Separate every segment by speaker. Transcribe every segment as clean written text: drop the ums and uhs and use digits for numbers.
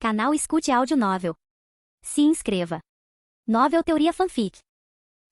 Speaker 1: Canal Escute Áudio Novel. Se inscreva. Novel Teoria Fanfic.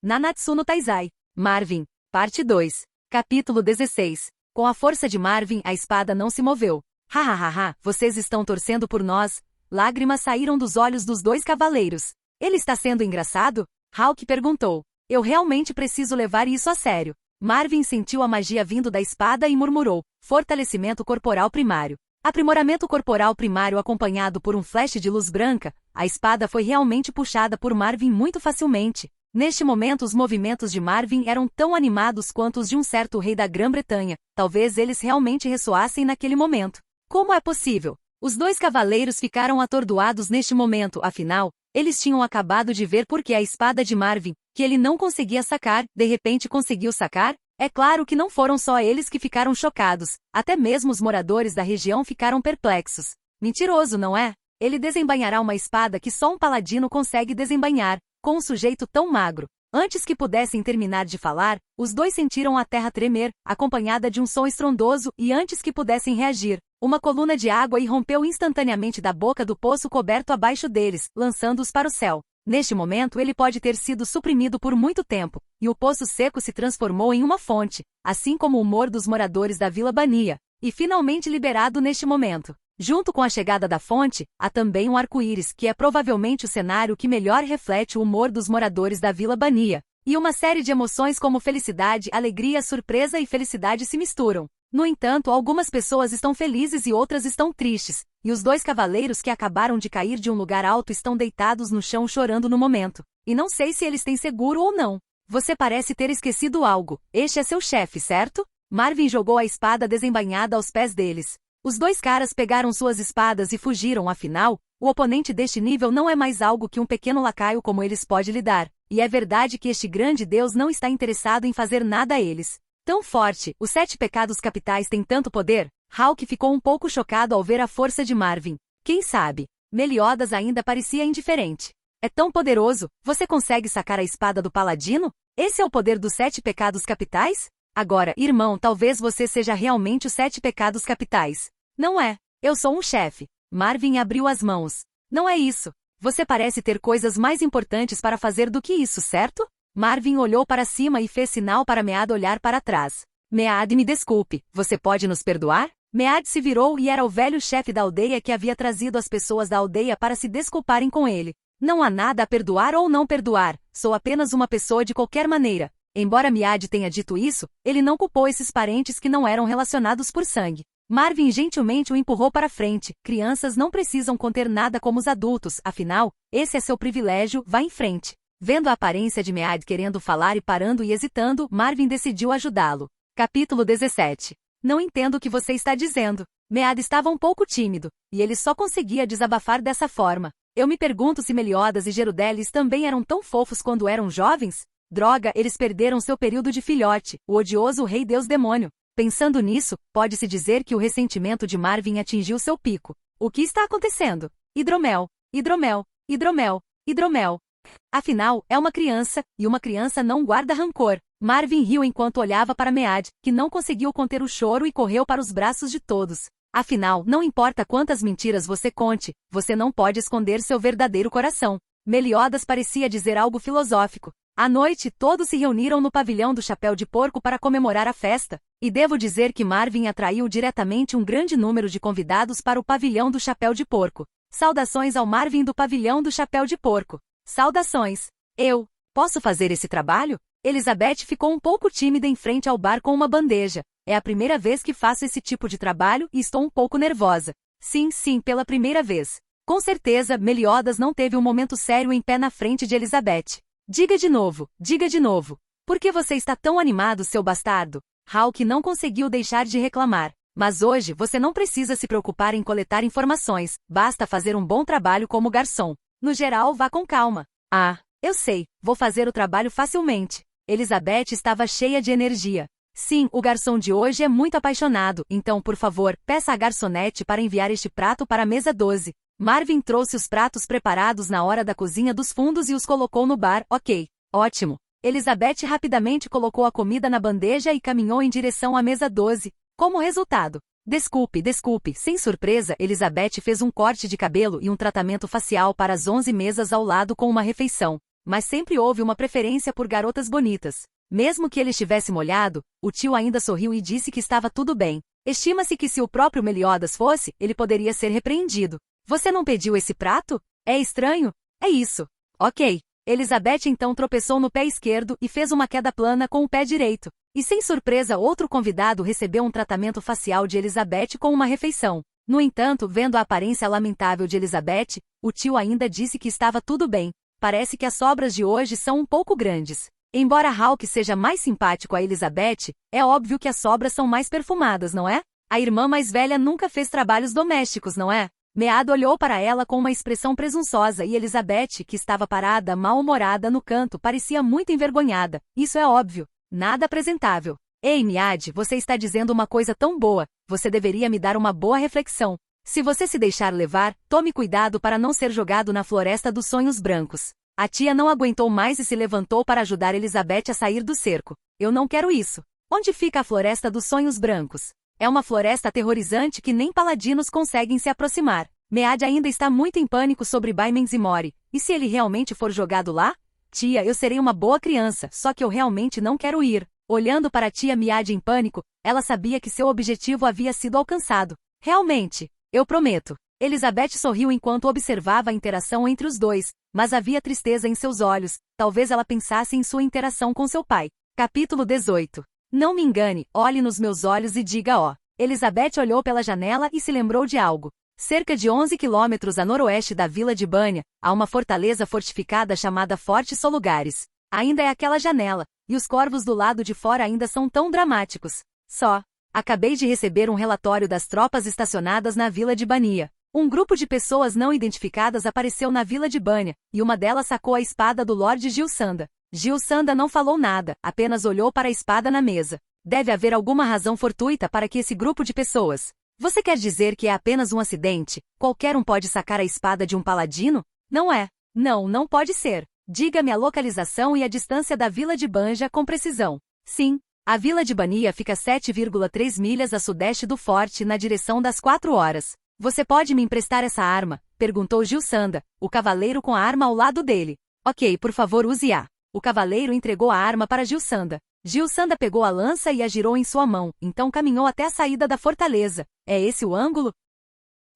Speaker 2: Nanatsu no Taizai. Marvin. Parte 2. Capítulo 16. Com a força de Marvin, a espada não se moveu. Hahaha, vocês estão torcendo por nós? Lágrimas saíram dos olhos dos dois cavaleiros. Ele está sendo engraçado? Hawk perguntou. Eu realmente preciso levar isso a sério. Marvin sentiu a magia vindo da espada e murmurou. Fortalecimento corporal primário. Aprimoramento corporal primário acompanhado por um flash de luz branca, a espada foi realmente puxada por Marvin muito facilmente. Neste momento os movimentos de Marvin eram tão animados quanto os de um certo rei da Grã-Bretanha, talvez eles realmente ressoassem naquele momento. Como é possível? Os dois cavaleiros ficaram atordoados neste momento, afinal, eles tinham acabado de ver porque a espada de Marvin, que ele não conseguia sacar, de repente conseguiu sacar? É claro que não foram só eles que ficaram chocados, até mesmo os moradores da região ficaram perplexos. Mentiroso, não é? Ele desembainhará uma espada que só um paladino consegue desembainhar, com um sujeito tão magro. Antes que pudessem terminar de falar, os dois sentiram a terra tremer, acompanhada de um som estrondoso, e antes que pudessem reagir, uma coluna de água irrompeu instantaneamente da boca do poço coberto abaixo deles, lançando-os para o céu. Neste momento ele pode ter sido suprimido por muito tempo, e o poço seco se transformou em uma fonte, assim como o humor dos moradores da Vila Bania, e finalmente liberado neste momento. Junto com a chegada da fonte, há também um arco-íris, que é provavelmente o cenário que melhor reflete o humor dos moradores da Vila Bania, e uma série de emoções como felicidade, alegria, surpresa e felicidade se misturam. No entanto, algumas pessoas estão felizes e outras estão tristes, e os dois cavaleiros que acabaram de cair de um lugar alto estão deitados no chão chorando no momento. E não sei se eles têm seguro ou não. Você parece ter esquecido algo. Este é seu chefe, certo? Marvin jogou a espada desembainhada aos pés deles. Os dois caras pegaram suas espadas e fugiram, afinal, o oponente deste nível não é mais algo que um pequeno lacaio como eles pode lidar. E é verdade que este grande deus não está interessado em fazer nada a eles. Tão forte, os 7 pecados capitais têm tanto poder? Hawk ficou um pouco chocado ao ver a força de Marvin. Quem sabe? Meliodas ainda parecia indiferente. É tão poderoso, você consegue sacar a espada do paladino? Esse é o poder dos 7 pecados capitais? Agora, irmão, talvez você seja realmente os 7 pecados capitais. Não é. Eu sou um chefe. Marvin abriu as mãos. Não é isso. Você parece ter coisas mais importantes para fazer do que isso, certo? Marvin olhou para cima e fez sinal para Mead olhar para trás. Mead, me desculpe, você pode nos perdoar? Mead se virou e era o velho chefe da aldeia que havia trazido as pessoas da aldeia para se desculparem com ele. Não há nada a perdoar ou não perdoar, sou apenas uma pessoa de qualquer maneira. Embora Mead tenha dito isso, ele não culpou esses parentes que não eram relacionados por sangue. Marvin gentilmente o empurrou para frente. Crianças não precisam conter nada como os adultos, afinal, esse é seu privilégio, vá em frente. Vendo a aparência de Mead querendo falar e parando e hesitando, Marvin decidiu ajudá-lo. Capítulo 17. Não entendo o que você está dizendo. Mead estava um pouco tímido, e ele só conseguia desabafar dessa forma. Eu me pergunto se Meliodas e Gerudelis também eram tão fofos quando eram jovens? Droga, eles perderam seu período de filhote, o odioso rei deus demônio. Pensando nisso, pode-se dizer que o ressentimento de Marvin atingiu seu pico. O que está acontecendo? Hidromel, hidromel, hidromel, hidromel. Afinal, é uma criança, e uma criança não guarda rancor. Marvin riu enquanto olhava para Mead, que não conseguiu conter o choro e correu para os braços de todos. Afinal, não importa quantas mentiras você conte, você não pode esconder seu verdadeiro coração. Meliodas parecia dizer algo filosófico. À noite, todos se reuniram no pavilhão do Chapéu de Porco para comemorar a festa, e devo dizer que Marvin atraiu diretamente um grande número de convidados para o pavilhão do Chapéu de Porco. Saudações ao Marvin do pavilhão do Chapéu de Porco. Saudações. Eu posso fazer esse trabalho? Elizabeth ficou um pouco tímida em frente ao bar com uma bandeja. É a primeira vez que faço esse tipo de trabalho e estou um pouco nervosa. Sim, pela primeira vez. Com certeza, Meliodas não teve um momento sério em pé na frente de Elizabeth. Diga de novo. Por que você está tão animado, seu bastardo? Hawk não conseguiu deixar de reclamar. Mas hoje você não precisa se preocupar em coletar informações, basta fazer um bom trabalho como garçom. No geral, vá com calma. Ah, eu sei, vou fazer o trabalho facilmente. Elizabeth estava cheia de energia. Sim, o garçom de hoje é muito apaixonado, então por favor, peça à garçonete para enviar este prato para a mesa 12. Marvin trouxe os pratos preparados na hora da cozinha dos fundos e os colocou no bar, ok. Ótimo. Elizabeth rapidamente colocou a comida na bandeja e caminhou em direção à mesa 12. Como resultado, Desculpe, desculpe. Sem surpresa, Elizabeth fez um corte de cabelo e um tratamento facial para as 11 mesas ao lado com uma refeição. Mas sempre houve uma preferência por garotas bonitas. Mesmo que ele estivesse molhado, o tio ainda sorriu e disse que estava tudo bem. Estima-se que se o próprio Meliodas fosse, ele poderia ser repreendido. Você não pediu esse prato? É estranho? É isso. Ok. Elizabeth então tropeçou no pé esquerdo e fez uma queda plana com o pé direito. E sem surpresa outro convidado recebeu um tratamento facial de Elizabeth com uma refeição. No entanto, vendo a aparência lamentável de Elizabeth, o tio ainda disse que estava tudo bem. Parece que as sobras de hoje são um pouco grandes. Embora Hawk seja mais simpático a Elizabeth, é óbvio que as sobras são mais perfumadas, não é? A irmã mais velha nunca fez trabalhos domésticos, não é? Mead olhou para ela com uma expressão presunçosa e Elizabeth, que estava parada, mal-humorada no canto, parecia muito envergonhada. Isso é óbvio. Nada apresentável. Ei, Mead, você está dizendo uma coisa tão boa. Você deveria me dar uma boa reflexão. Se você se deixar levar, tome cuidado para não ser jogado na floresta dos sonhos brancos. A tia não aguentou mais e se levantou para ajudar Elizabeth a sair do cerco. Eu não quero isso. Onde fica a floresta dos sonhos brancos? É uma floresta aterrorizante que nem paladinos conseguem se aproximar. Mead ainda está muito em pânico sobre Baimens e Mori. E se ele realmente for jogado lá? Tia, eu serei uma boa criança, só que eu realmente não quero ir. Olhando para a tia Mead em pânico, ela sabia que seu objetivo havia sido alcançado. Realmente, eu prometo. Elizabeth sorriu enquanto observava a interação entre os dois, mas havia tristeza em seus olhos. Talvez ela pensasse em sua interação com seu pai. Capítulo 18. Não me engane, olhe nos meus olhos e diga ó. Elizabeth olhou pela janela e se lembrou de algo. Cerca de 11 quilômetros a noroeste da vila de Banya, há uma fortaleza fortificada chamada Forte Solugares. Ainda é aquela janela, e os corvos do lado de fora ainda são tão dramáticos. Acabei de receber um relatório das tropas estacionadas na vila de Bania. Um grupo de pessoas não identificadas apareceu na vila de Banya, e uma delas sacou a espada do Lorde Gilsanda. Gilsanda não falou nada, apenas olhou para a espada na mesa. Deve haver alguma razão fortuita para que esse grupo de pessoas... Você quer dizer que é apenas um acidente? Qualquer um pode sacar a espada de um paladino? Não é. Não, não pode ser. Diga-me a localização e a distância da vila de Banja com precisão. Sim, a vila de Bania fica 7,3 milhas a sudeste do forte na direção das 4 horas. Você pode me emprestar essa arma? Perguntou Gilsanda, o cavaleiro com a arma ao lado dele. Ok, por favor use-a. O cavaleiro entregou a arma para Gilsanda. Gilsanda pegou a lança e a girou em sua mão, então caminhou até a saída da fortaleza. É esse o ângulo?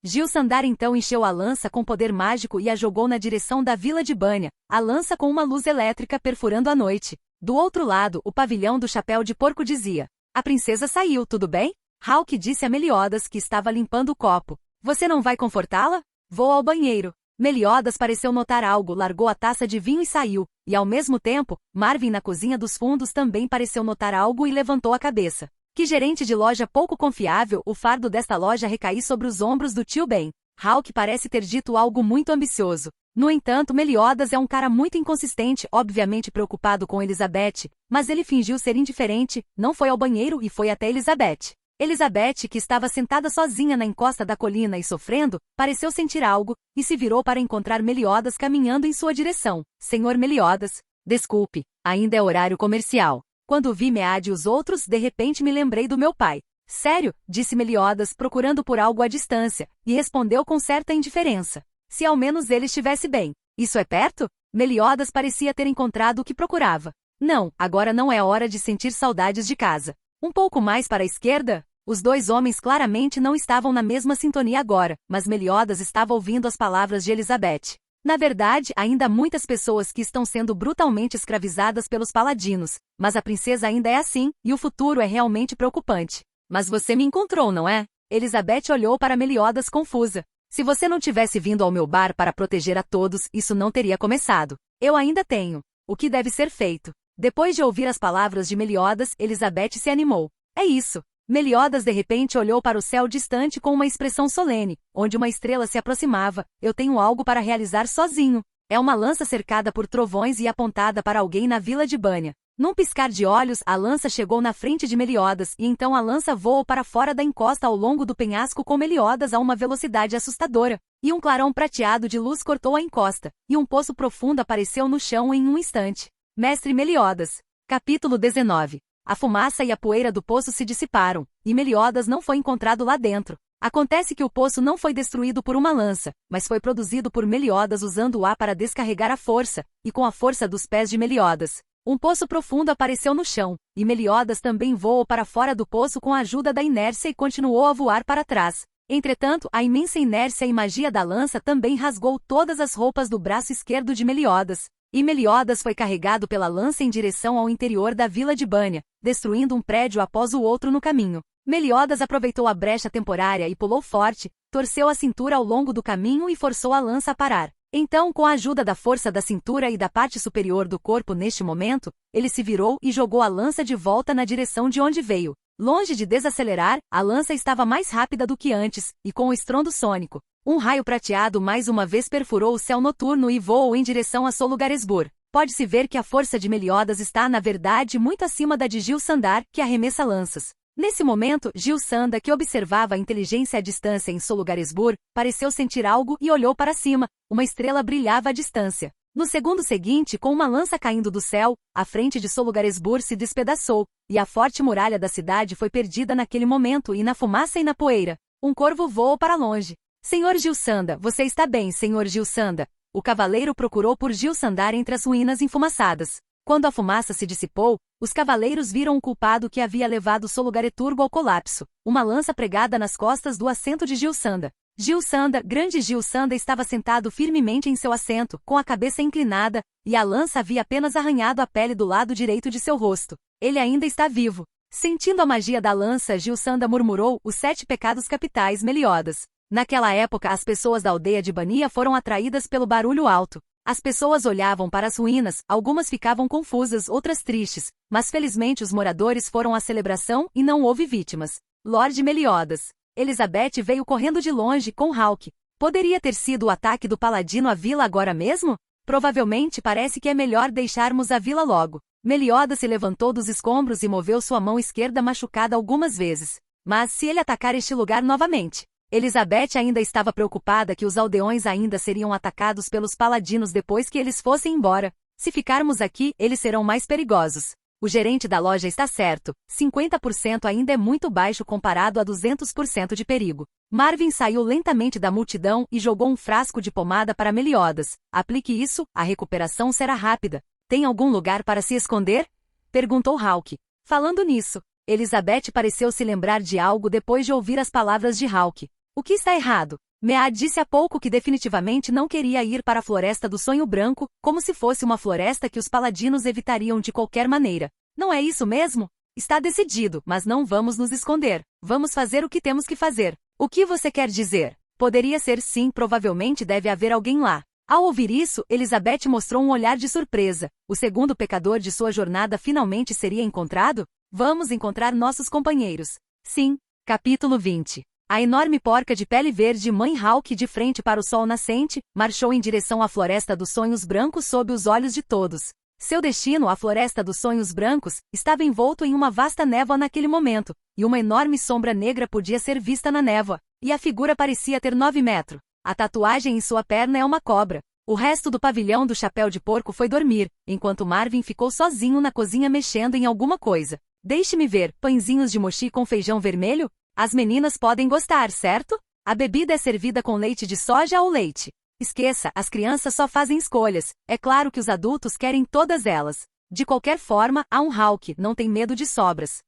Speaker 2: Gilsandar então encheu a lança com poder mágico e a jogou na direção da vila de Banya, a lança com uma luz elétrica perfurando a noite. Do outro lado, o pavilhão do chapéu de porco dizia: a princesa saiu, tudo bem? Hawk disse a Meliodas que estava limpando o copo. Você não vai confortá-la? Vou ao banheiro. Meliodas pareceu notar algo, largou a taça de vinho e saiu, e ao mesmo tempo, Marvin na cozinha dos fundos também pareceu notar algo e levantou a cabeça. Que gerente de loja pouco confiável, o fardo desta loja recai sobre os ombros do tio Ben. Hawk parece ter dito algo muito ambicioso. No entanto, Meliodas é um cara muito inconsistente, obviamente preocupado com Elizabeth, mas ele fingiu ser indiferente, não foi ao banheiro e foi até Elizabeth. Elizabeth, que estava sentada sozinha na encosta da colina e sofrendo, pareceu sentir algo, e se virou para encontrar Meliodas caminhando em sua direção. Senhor Meliodas, desculpe, ainda é horário comercial. Quando vi Mead e os outros, de repente me lembrei do meu pai. Sério, disse Meliodas, procurando por algo à distância, e respondeu com certa indiferença. Se ao menos ele estivesse bem. Isso é perto? Meliodas parecia ter encontrado o que procurava. Não, agora não é hora de sentir saudades de casa. Um pouco mais para a esquerda? Os dois homens claramente não estavam na mesma sintonia agora, mas Meliodas estava ouvindo as palavras de Elizabeth. Na verdade, ainda há muitas pessoas que estão sendo brutalmente escravizadas pelos paladinos, mas a princesa ainda é assim, e o futuro é realmente preocupante. Mas você me encontrou, não é? Elizabeth olhou para Meliodas confusa. Se você não tivesse vindo ao meu bar para proteger a todos, isso não teria começado. Eu ainda tenho. O que deve ser feito? Depois de ouvir as palavras de Meliodas, Elizabeth se animou. É isso. Meliodas de repente olhou para o céu distante com uma expressão solene, onde uma estrela se aproximava. Eu tenho algo para realizar sozinho. É uma lança cercada por trovões e apontada para alguém na vila de Banya. Num piscar de olhos, a lança chegou na frente de Meliodas e então a lança voou para fora da encosta ao longo do penhasco com Meliodas a uma velocidade assustadora. E um clarão prateado de luz cortou a encosta, e um poço profundo apareceu no chão em um instante. Mestre Meliodas. Capítulo 19. A fumaça e a poeira do poço se dissiparam, e Meliodas não foi encontrado lá dentro. Acontece que o poço não foi destruído por uma lança, mas foi produzido por Meliodas usando o ar para descarregar a força, e com a força dos pés de Meliodas. Um poço profundo apareceu no chão, e Meliodas também voou para fora do poço com a ajuda da inércia e continuou a voar para trás. Entretanto, a imensa inércia e magia da lança também rasgou todas as roupas do braço esquerdo de Meliodas, e Meliodas foi carregado pela lança em direção ao interior da vila de Bânia, destruindo um prédio após o outro no caminho. Meliodas aproveitou a brecha temporária e pulou forte, torceu a cintura ao longo do caminho e forçou a lança a parar. Então, com a ajuda da força da cintura e da parte superior do corpo neste momento, ele se virou e jogou a lança de volta na direção de onde veio. Longe de desacelerar, a lança estava mais rápida do que antes, e com o estrondo sônico, um raio prateado mais uma vez perfurou o céu noturno e voou em direção a Solugaresbur. Pode-se ver que a força de Meliodas está, na verdade, muito acima da de Gil-Sandar, que arremessa lanças. Nesse momento, Gil-Sanda, que observava a inteligência à distância em Solugaresbur, pareceu sentir algo e olhou para cima. Uma estrela brilhava à distância. No segundo seguinte, com uma lança caindo do céu, a frente de Solugaresbur se despedaçou, e a forte muralha da cidade foi perdida naquele momento e na fumaça e na poeira. Um corvo voou para longe. Senhor Gil-Sanda, você está bem, Senhor Gil-Sanda? O cavaleiro procurou por Gil-Sandar entre as ruínas enfumaçadas. Quando a fumaça se dissipou, os cavaleiros viram o culpado que havia levado Solugareturgo ao colapso, uma lança pregada nas costas do assento de Gil-Sanda. Gil-Sanda, grande Gil-Sanda estava sentado firmemente em seu assento, com a cabeça inclinada, e a lança havia apenas arranhado a pele do lado direito de seu rosto. Ele ainda está vivo. Sentindo a magia da lança, Gil-Sanda murmurou os 7 pecados capitais Meliodas. Naquela época, as pessoas da aldeia de Bania foram atraídas pelo barulho alto. As pessoas olhavam para as ruínas, algumas ficavam confusas, outras tristes, mas felizmente os moradores foram à celebração e não houve vítimas. Lorde Meliodas. Elizabeth veio correndo de longe com Hawke. Poderia ter sido o ataque do paladino à vila agora mesmo? Provavelmente parece que é melhor deixarmos a vila logo. Meliodas se levantou dos escombros e moveu sua mão esquerda machucada algumas vezes. Mas se ele atacar este lugar novamente? Elizabeth ainda estava preocupada que os aldeões ainda seriam atacados pelos paladinos depois que eles fossem embora. Se ficarmos aqui, eles serão mais perigosos. O gerente da loja está certo, 50% ainda é muito baixo comparado a 200% de perigo. Marvin saiu lentamente da multidão e jogou um frasco de pomada para Meliodas. Aplique isso, a recuperação será rápida. Tem algum lugar para se esconder? Perguntou Hawke. Falando nisso, Elizabeth pareceu se lembrar de algo depois de ouvir as palavras de Hawke. O que está errado? Mead disse há pouco que definitivamente não queria ir para a Floresta do Sonho Branco, como se fosse uma floresta que os paladinos evitariam de qualquer maneira. Não é isso mesmo? Está decidido, mas não vamos nos esconder. Vamos fazer o que temos que fazer. O que você quer dizer? Poderia ser sim, provavelmente deve haver alguém lá. Ao ouvir isso, Elizabeth mostrou um olhar de surpresa. O segundo pecador de sua jornada finalmente seria encontrado? Vamos encontrar nossos companheiros. Sim. Capítulo 20. A enorme porca de pele verde Mãe Hawke, de frente para o sol nascente, marchou em direção à Floresta dos Sonhos Brancos sob os olhos de todos. Seu destino, a Floresta dos Sonhos Brancos, estava envolto em uma vasta névoa naquele momento, e uma enorme sombra negra podia ser vista na névoa, e a figura parecia ter 9 metros. A tatuagem em sua perna é uma cobra. O resto do pavilhão do Chapéu de Porco foi dormir, enquanto Marvin ficou sozinho na cozinha mexendo em alguma coisa. Deixe-me ver, pãezinhos de mochi com feijão vermelho? As meninas podem gostar, certo? A bebida é servida com leite de soja ou leite. Esqueça, as crianças só fazem escolhas. É claro que os adultos querem todas elas. De qualquer forma, há um Hawke, não tem medo de sobras.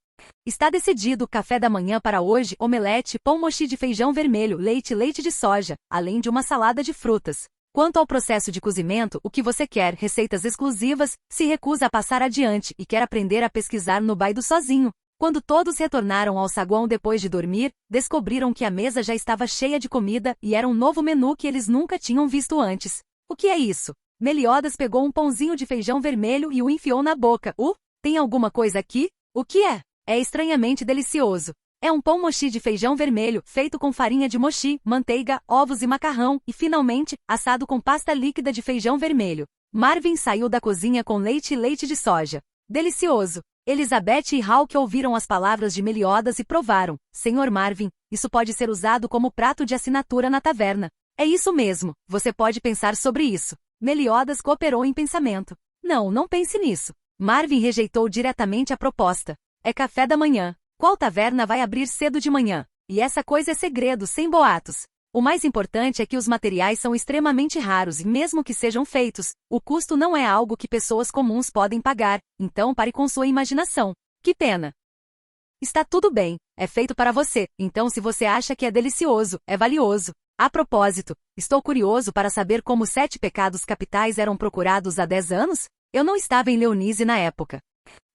Speaker 2: Está decidido o café da manhã para hoje: omelete, pão mochi de feijão vermelho, leite de soja, além de uma salada de frutas. Quanto ao processo de cozimento, o que você quer? Receitas exclusivas, se recusa a passar adiante e quer aprender a pesquisar no Baidu sozinho. Quando todos retornaram ao saguão depois de dormir, descobriram que a mesa já estava cheia de comida e era um novo menu que eles nunca tinham visto antes. O que é isso? Meliodas pegou um pãozinho de feijão vermelho e o enfiou na boca. Tem alguma coisa aqui? O que é? É estranhamente delicioso. É um pão mochi de feijão vermelho, feito com farinha de mochi, manteiga, ovos e macarrão, e finalmente, assado com pasta líquida de feijão vermelho. Marvin saiu da cozinha com leite e leite de soja. Delicioso! Elizabeth e Hawke ouviram as palavras de Meliodas e provaram. Senhor Marvin, isso pode ser usado como prato de assinatura na taverna. É isso mesmo, você pode pensar sobre isso. Meliodas cooperou em pensamento. Não pense nisso. Marvin rejeitou diretamente a proposta. É café da manhã. Qual taverna vai abrir cedo de manhã? E essa coisa é segredo, sem boatos. O mais importante é que os materiais são extremamente raros e mesmo que sejam feitos, o custo não é algo que pessoas comuns podem pagar, então pare com sua imaginação. Que pena. Está tudo bem, é feito para você, então se você acha que é delicioso, é valioso. A propósito, estou curioso para saber como os 7 pecados capitais eram procurados há 10 anos? Eu não estava em Leonise na época.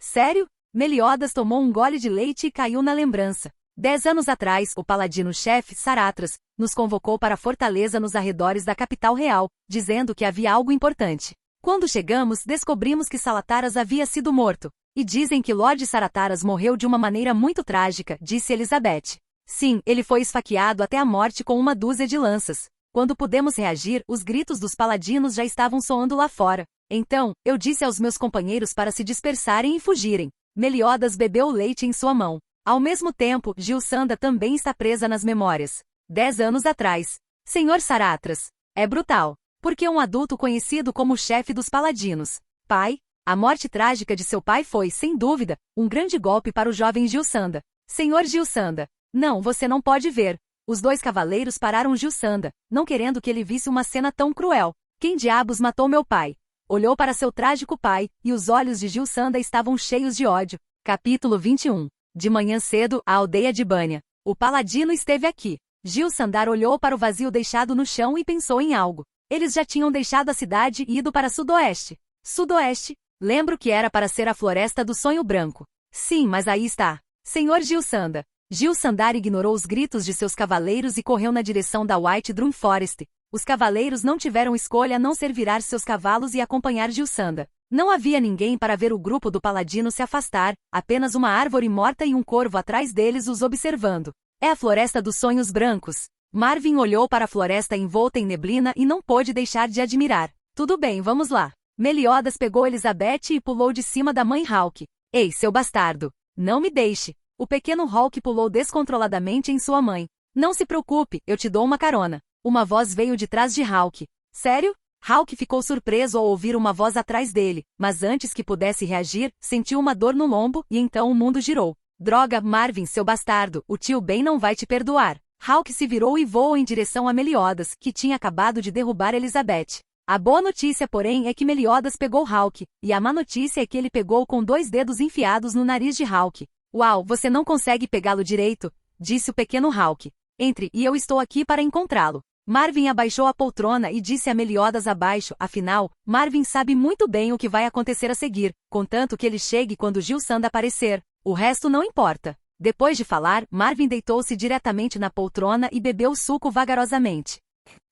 Speaker 2: Sério? Meliodas tomou um gole de leite e caiu na lembrança. 10 anos atrás, o paladino-chefe, Saratras, nos convocou para a fortaleza nos arredores da capital real, dizendo que havia algo importante. Quando chegamos, descobrimos que Salataras havia sido morto. E dizem que Lord Sarataras morreu de uma maneira muito trágica, disse Elizabeth. Sim, ele foi esfaqueado até a morte com uma dúzia de lanças. Quando pudemos reagir, os gritos dos paladinos já estavam soando lá fora. Então, eu disse aos meus companheiros para se dispersarem e fugirem. Meliodas bebeu o leite em sua mão. Ao mesmo tempo, Gilsanda também está presa nas memórias. 10 anos atrás. Senhor Saratras. É brutal. Porque um adulto conhecido como chefe dos paladinos. Pai? A morte trágica de seu pai foi, sem dúvida, um grande golpe para o jovem Gilsanda. Senhor Gilsanda. Não, você não pode ver. Os 2 cavaleiros pararam Gilsanda, não querendo que ele visse uma cena tão cruel. Quem diabos matou meu pai? Olhou para seu trágico pai, e os olhos de Gilsanda estavam cheios de ódio. Capítulo 21. De manhã cedo, a aldeia de Bânia. O paladino esteve aqui. Gilsandar olhou para o vazio deixado no chão e pensou em algo. Eles já tinham deixado a cidade e ido para sudoeste. Sudoeste? Lembro que era para ser a floresta do sonho branco. Sim, mas aí está. Senhor Gilsanda. Gilsandar ignorou os gritos de seus cavaleiros e correu na direção da White Drum Forest. Os cavaleiros não tiveram escolha a não ser virar seus cavalos e acompanhar Gilsanda. Não havia ninguém para ver o grupo do paladino se afastar, apenas uma árvore morta e um corvo atrás deles os observando. É a floresta dos sonhos brancos. Marvin olhou para a floresta envolta em neblina e não pôde deixar de admirar. Tudo bem, vamos lá. Meliodas pegou Elizabeth e pulou de cima da mãe Hawke. Ei, seu bastardo! Não me deixe! O pequeno Hawke pulou descontroladamente em sua mãe. Não se preocupe, eu te dou uma carona. Uma voz veio de trás de Hawke. Sério? Hawke ficou surpreso ao ouvir uma voz atrás dele, mas antes que pudesse reagir, sentiu uma dor no lombo e então o mundo girou. Droga, Marvin, seu bastardo, o tio Ben não vai te perdoar. Hawke se virou e voou em direção a Meliodas, que tinha acabado de derrubar Elizabeth. A boa notícia, porém, é que Meliodas pegou Hawke, e a má notícia é que ele pegou com 2 dedos enfiados no nariz de Hawke. Uau, você não consegue pegá-lo direito, disse o pequeno Hawke. Entre, e eu estou aqui para encontrá-lo. Marvin abaixou a poltrona e disse a Meliodas abaixo, afinal, Marvin sabe muito bem o que vai acontecer a seguir, contanto que ele chegue quando Gilsanda aparecer. O resto não importa. Depois de falar, Marvin deitou-se diretamente na poltrona e bebeu o suco vagarosamente.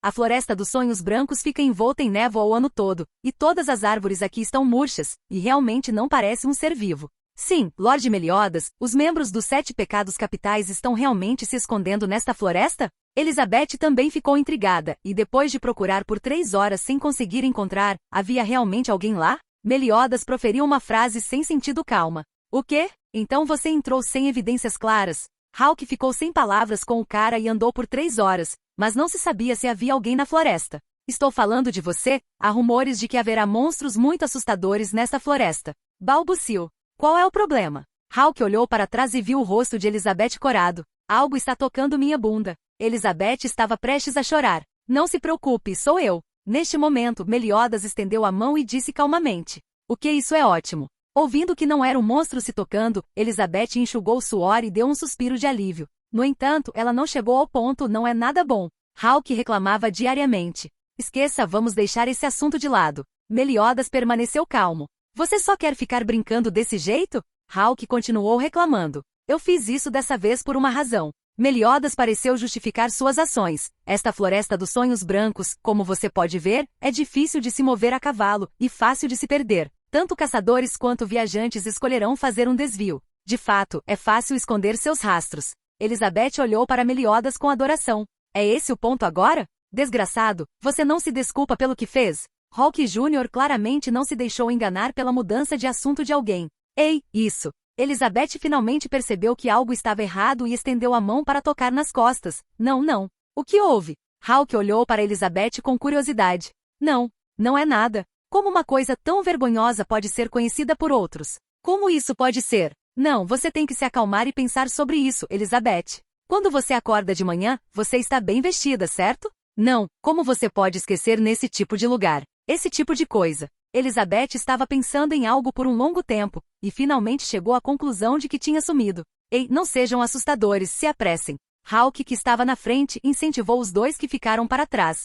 Speaker 2: A floresta dos sonhos brancos fica envolta em névoa o ano todo, e todas as árvores aqui estão murchas, e realmente não parece um ser vivo. Sim, Lord Meliodas, os membros dos 7 pecados capitais estão realmente se escondendo nesta floresta? Elizabeth também ficou intrigada, e depois de procurar por 3 horas sem conseguir encontrar, havia realmente alguém lá? Meliodas proferiu uma frase sem sentido calma. O quê? Então você entrou sem evidências claras? Hawke ficou sem palavras com o cara e andou por 3 horas, mas não se sabia se havia alguém na floresta. Estou falando de você? Há rumores de que haverá monstros muito assustadores nesta floresta. Balbuciou. Qual é o problema? Hawke olhou para trás e viu o rosto de Elizabeth corado. Algo está tocando minha bunda. Elizabeth estava prestes a chorar. Não se preocupe, sou eu. Neste momento, Meliodas estendeu a mão e disse calmamente. O que isso é ótimo. Ouvindo que não era um monstro se tocando, Elizabeth enxugou o suor e deu um suspiro de alívio. No entanto, ela não chegou ao ponto não é nada bom. Hawke reclamava diariamente. Esqueça, vamos deixar esse assunto de lado. Meliodas permaneceu calmo. Você só quer ficar brincando desse jeito? Hawke continuou reclamando. Eu fiz isso dessa vez por uma razão. Meliodas pareceu justificar suas ações. Esta floresta dos sonhos brancos, como você pode ver, é difícil de se mover a cavalo e fácil de se perder. Tanto caçadores quanto viajantes escolherão fazer um desvio. De fato, é fácil esconder seus rastros. Elizabeth olhou para Meliodas com adoração. É esse o ponto agora? Desgraçado, você não se desculpa pelo que fez? Hawke Jr. claramente não se deixou enganar pela mudança de assunto de alguém. Ei, isso! Elizabeth finalmente percebeu que algo estava errado e estendeu a mão para tocar nas costas. Não, não. O que houve? Hawke olhou para Elizabeth com curiosidade. Não, não é nada. Como uma coisa tão vergonhosa pode ser conhecida por outros? Como isso pode ser? Não, você tem que se acalmar e pensar sobre isso, Elizabeth. Quando você acorda de manhã, você está bem vestida, certo? Não, como você pode esquecer nesse tipo de lugar? Esse tipo de coisa. Elizabeth estava pensando em algo por um longo tempo, e finalmente chegou à conclusão de que tinha sumido. Ei, não sejam assustadores, se apressem. Hawke, que estava na frente, incentivou os dois que ficaram para trás.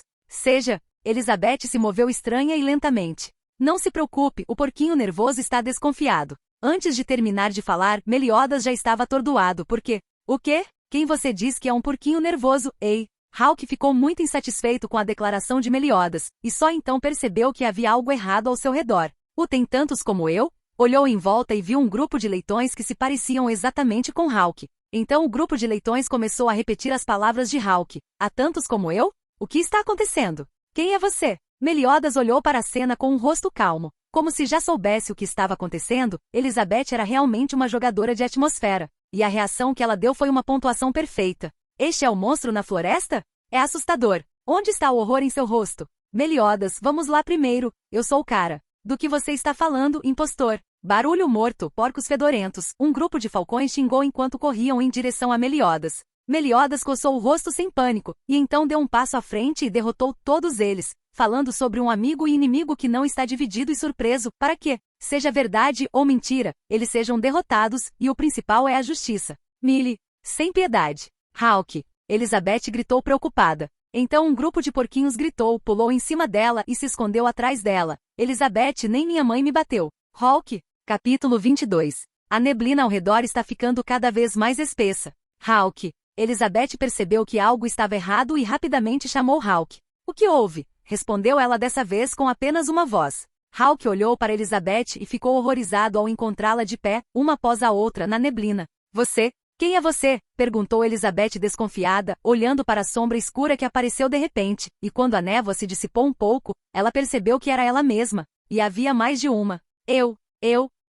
Speaker 2: Elizabeth se moveu estranha e lentamente. Não se preocupe, o porquinho nervoso está desconfiado. Antes de terminar de falar, Meliodas já estava atordoado porque... O quê? Quem você diz que é um porquinho nervoso? Ei! Hawke ficou muito insatisfeito com a declaração de Meliodas, e só então percebeu que havia algo errado ao seu redor. Tem tantos como eu? Olhou em volta e viu um grupo de leitões que se pareciam exatamente com Hawke. Então o grupo de leitões começou a repetir as palavras de Hawke. Há tantos como eu? O que está acontecendo? Quem é você? Meliodas olhou para a cena com um rosto calmo. Como se já soubesse o que estava acontecendo, Elizabeth era realmente uma jogadora de atmosfera, e a reação que ela deu foi uma pontuação perfeita. Este é o monstro na floresta? É assustador. Onde está o horror em seu rosto? Meliodas, vamos lá primeiro. Eu sou o cara. Do que você está falando, impostor? Barulho morto, porcos fedorentos. Um grupo de falcões xingou enquanto corriam em direção a Meliodas. Meliodas coçou o rosto sem pânico, e então deu um passo à frente e derrotou todos eles, falando sobre um amigo e inimigo que não está dividido e surpreso, para que, seja verdade ou mentira, eles sejam derrotados, e o principal é a justiça. Millie, sem piedade. Hawke, Elizabeth gritou preocupada. Então um grupo de porquinhos gritou, pulou em cima dela e se escondeu atrás dela. Elizabeth, nem minha mãe me bateu. Hawke, capítulo 22. A neblina ao redor está ficando cada vez mais espessa. Hawke, Elizabeth percebeu que algo estava errado e rapidamente chamou Hawke. O que houve? Respondeu ela dessa vez com apenas uma voz. Hawke olhou para Elizabeth e ficou horrorizado ao encontrá-la de pé, uma após a outra, na neblina. Você? Quem é você? Perguntou Elizabeth desconfiada, olhando para a sombra escura que apareceu de repente, e quando a névoa se dissipou um pouco, ela percebeu que era ela mesma, e havia mais de uma.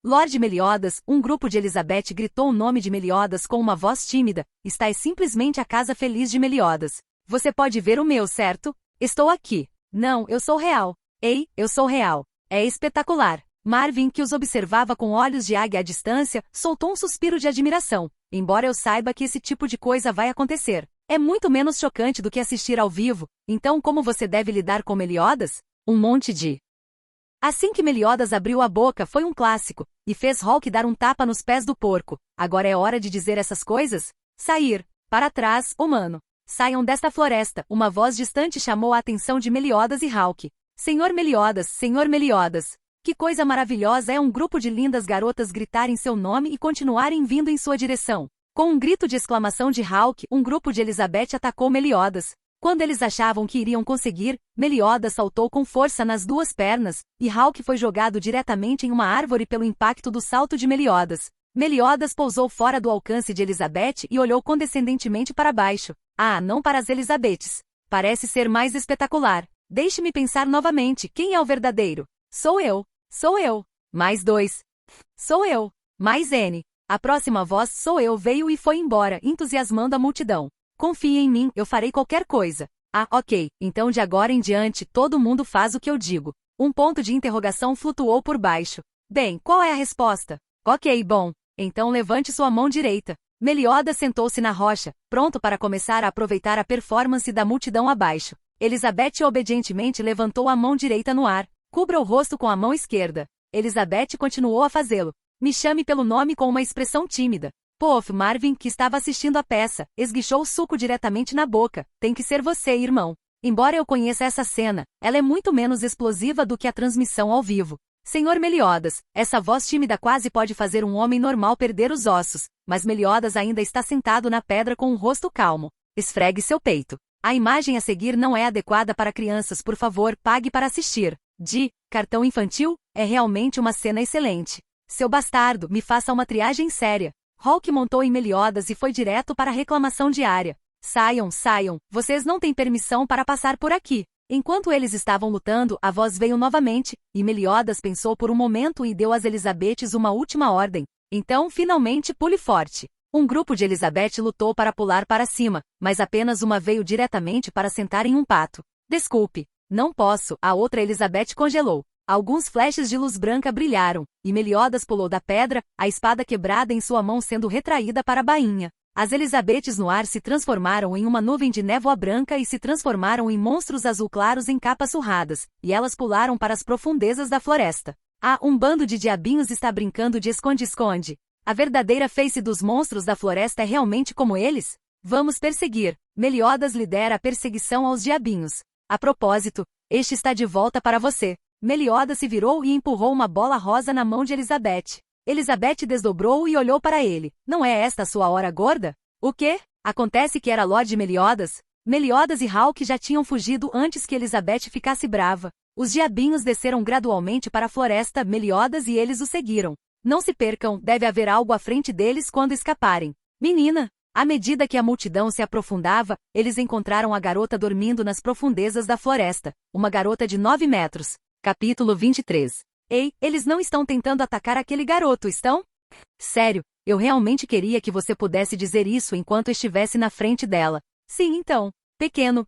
Speaker 2: Lord Meliodas, um grupo de Elizabeth gritou o nome de Meliodas com uma voz tímida. Esta é simplesmente a casa feliz de Meliodas. Você pode ver o meu, certo? Estou aqui. Não, eu sou real. Ei, eu sou real. É espetacular. Marvin, que os observava com olhos de águia à distância, soltou um suspiro de admiração. Embora eu saiba que esse tipo de coisa vai acontecer. É muito menos chocante do que assistir ao vivo. Então como você deve lidar com Meliodas? Um monte de... Assim que Meliodas abriu a boca foi um clássico, e fez Hawke dar um tapa nos pés do porco. Agora é hora de dizer essas coisas? Sair. Para trás, humano. Saiam desta floresta. Uma voz distante chamou a atenção de Meliodas e Hawke. Senhor Meliodas, Senhor Meliodas. Que coisa maravilhosa é um grupo de lindas garotas gritarem seu nome e continuarem vindo em sua direção. Com um grito de exclamação de Hawke, um grupo de Elizabeth atacou Meliodas. Quando eles achavam que iriam conseguir, Meliodas saltou com força nas duas pernas, e Hawke foi jogado diretamente em uma árvore pelo impacto do salto de Meliodas. Meliodas pousou fora do alcance de Elizabeth e olhou condescendentemente para baixo. Ah, não para as Elizabeths. Parece ser mais espetacular. Deixe-me pensar novamente, quem é o verdadeiro? Sou eu. Sou eu. Mais 2. Sou eu. Mais N. A próxima voz sou eu veio e foi embora, entusiasmando a multidão. Confie em mim, eu farei qualquer coisa. Ah, ok, então de agora em diante todo mundo faz o que eu digo. Um ponto de interrogação flutuou por baixo. Bem, qual é a resposta? Ok, bom. Então levante sua mão direita. Meliodas sentou-se na rocha, pronto para começar a aproveitar a performance da multidão abaixo. Elizabeth obedientemente levantou a mão direita no ar. Cubra o rosto com a mão esquerda. Elizabeth continuou a fazê-lo. Me chame pelo nome com uma expressão tímida. Pof, Marvin, que estava assistindo a peça, esguichou o suco diretamente na boca. Tem que ser você, irmão. Embora eu conheça essa cena, ela é muito menos explosiva do que a transmissão ao vivo. Senhor Meliodas, essa voz tímida quase pode fazer um homem normal perder os ossos, mas Meliodas ainda está sentado na pedra com um rosto calmo. Esfregue seu peito. A imagem a seguir não é adequada para crianças, por favor, pague para assistir. Cartão infantil? É realmente uma cena excelente. Seu bastardo, me faça uma triagem séria. Hawke montou em Meliodas e foi direto para a reclamação diária. Saiam, vocês não têm permissão para passar por aqui. Enquanto eles estavam lutando, a voz veio novamente, e Meliodas pensou por um momento e deu às Elizabeths uma última ordem. Então, finalmente, pule forte. Um grupo de Elizabeth lutou para pular para cima, mas apenas uma veio diretamente para sentar em um pato. Desculpe. Não posso, a outra Elizabeth congelou. Alguns flashes de luz branca brilharam, e Meliodas pulou da pedra, a espada quebrada em sua mão sendo retraída para a bainha. As Elisabetes no ar se transformaram em uma nuvem de névoa branca e se transformaram em monstros azul claros em capas surradas, e elas pularam para as profundezas da floresta. Ah, um bando de diabinhos está brincando de esconde-esconde. A verdadeira face dos monstros da floresta é realmente como eles? Vamos perseguir. Meliodas lidera a perseguição aos diabinhos. A propósito, este está de volta para você. Meliodas se virou e empurrou uma bola rosa na mão de Elizabeth. Elizabeth desdobrou e olhou para ele. Não é esta a sua hora gorda? O quê? Acontece que era Lorde Meliodas? Meliodas e Hawke já tinham fugido antes que Elizabeth ficasse brava. Os diabinhos desceram gradualmente para a floresta, Meliodas e eles o seguiram. Não se percam, deve haver algo à frente deles quando escaparem. Menina! À medida que a multidão se aprofundava, eles encontraram a garota dormindo nas profundezas da floresta. Uma garota de 9 metros. Capítulo 23. Ei, eles não estão tentando atacar aquele garoto, estão? Sério, eu realmente queria que você pudesse dizer isso enquanto estivesse na frente dela. Sim, então. Pequeno.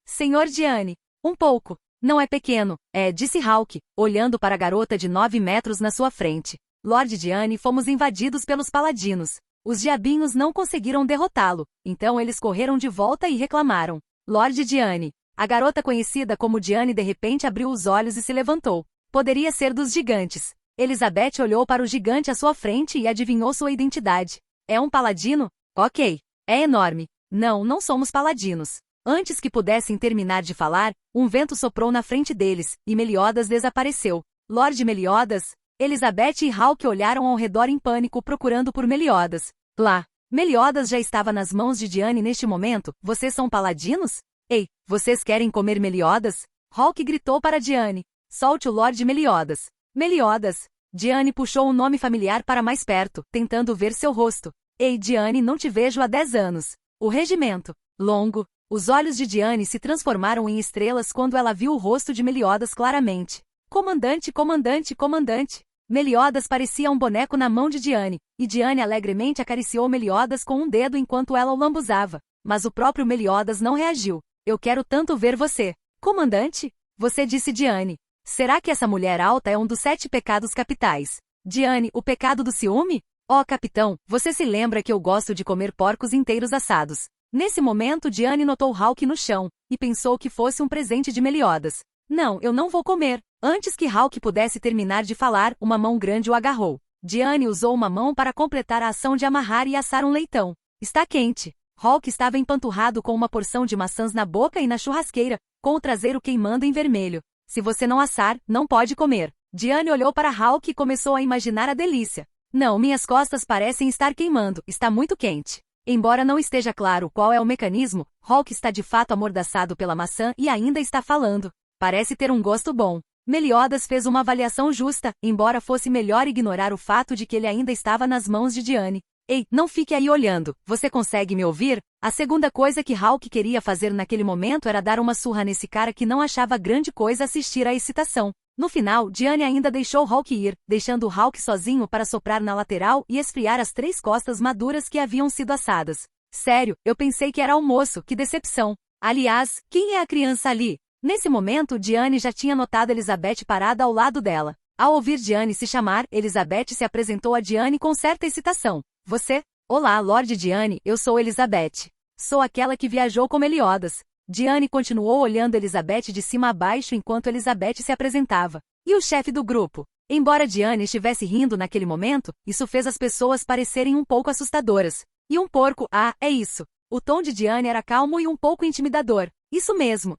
Speaker 2: Senhor Diane. Um pouco. Não é pequeno, disse Hawke, olhando para a garota de 9 metros na sua frente. Lorde Diane, fomos invadidos pelos paladinos. Os diabinhos não conseguiram derrotá-lo, então eles correram de volta e reclamaram. Lorde Diane. A garota conhecida como Diane de repente abriu os olhos e se levantou. Poderia ser dos gigantes. Elizabeth olhou para o gigante à sua frente e adivinhou sua identidade. É um paladino? Ok. É enorme. Não somos paladinos. Antes que pudessem terminar de falar, um vento soprou na frente deles, e Meliodas desapareceu. Lorde Meliodas? Elizabeth e Hawke olharam ao redor em pânico procurando por Meliodas. Lá. Meliodas já estava nas mãos de Diane neste momento. Vocês são paladinos? Ei, vocês querem comer Meliodas? Hawke gritou para Diane. Solte o Lorde Meliodas. Meliodas. Diane puxou um nome familiar para mais perto, tentando ver seu rosto. Ei, Diane, não te vejo há 10 anos. O regimento. Longo. Os olhos de Diane se transformaram em estrelas quando ela viu o rosto de Meliodas claramente. Comandante. Meliodas parecia um boneco na mão de Diane, e Diane alegremente acariciou Meliodas com um dedo enquanto ela o lambuzava. Mas o próprio Meliodas não reagiu. Eu quero tanto ver você. Comandante? Você disse Diane. Será que essa mulher alta é um dos 7 pecados capitais? Diane, o pecado do ciúme? Oh, capitão, você se lembra que eu gosto de comer porcos inteiros assados. Nesse momento Diane notou Hawke no chão, e pensou que fosse um presente de Meliodas. Não, eu não vou comer. Antes que Hawke pudesse terminar de falar, uma mão grande o agarrou. Diane usou uma mão para completar a ação de amarrar e assar um leitão. Está quente. Hawke estava empanturrado com uma porção de maçãs na boca e na churrasqueira, com o traseiro queimando em vermelho. Se você não assar, não pode comer. Diane olhou para Hawke e começou a imaginar a delícia. Não, minhas costas parecem estar queimando, está muito quente. Embora não esteja claro qual é o mecanismo, Hawke está de fato amordaçado pela maçã e ainda está falando. Parece ter um gosto bom. Meliodas fez uma avaliação justa, embora fosse melhor ignorar o fato de que ele ainda estava nas mãos de Diane. Ei, não fique aí olhando, você consegue me ouvir? A segunda coisa que Hawke queria fazer naquele momento era dar uma surra nesse cara que não achava grande coisa assistir à excitação. No final, Diane ainda deixou Hawke ir, deixando Hawke sozinho para soprar na lateral e esfriar as 3 costas maduras que haviam sido assadas. Sério, eu pensei que era almoço, que decepção. Aliás, quem é a criança ali? Nesse momento, Diane já tinha notado Elizabeth parada ao lado dela. Ao ouvir Diane se chamar, Elizabeth se apresentou a Diane com certa excitação. Você? Olá, Lorde Diane, eu sou Elizabeth. Sou aquela que viajou com Meliodas. Diane continuou olhando Elizabeth de cima a baixo enquanto Elizabeth se apresentava. E o chefe do grupo? Embora Diane estivesse rindo naquele momento, isso fez as pessoas parecerem um pouco assustadoras. E um porco, é isso. O tom de Diane era calmo e um pouco intimidador. Isso mesmo.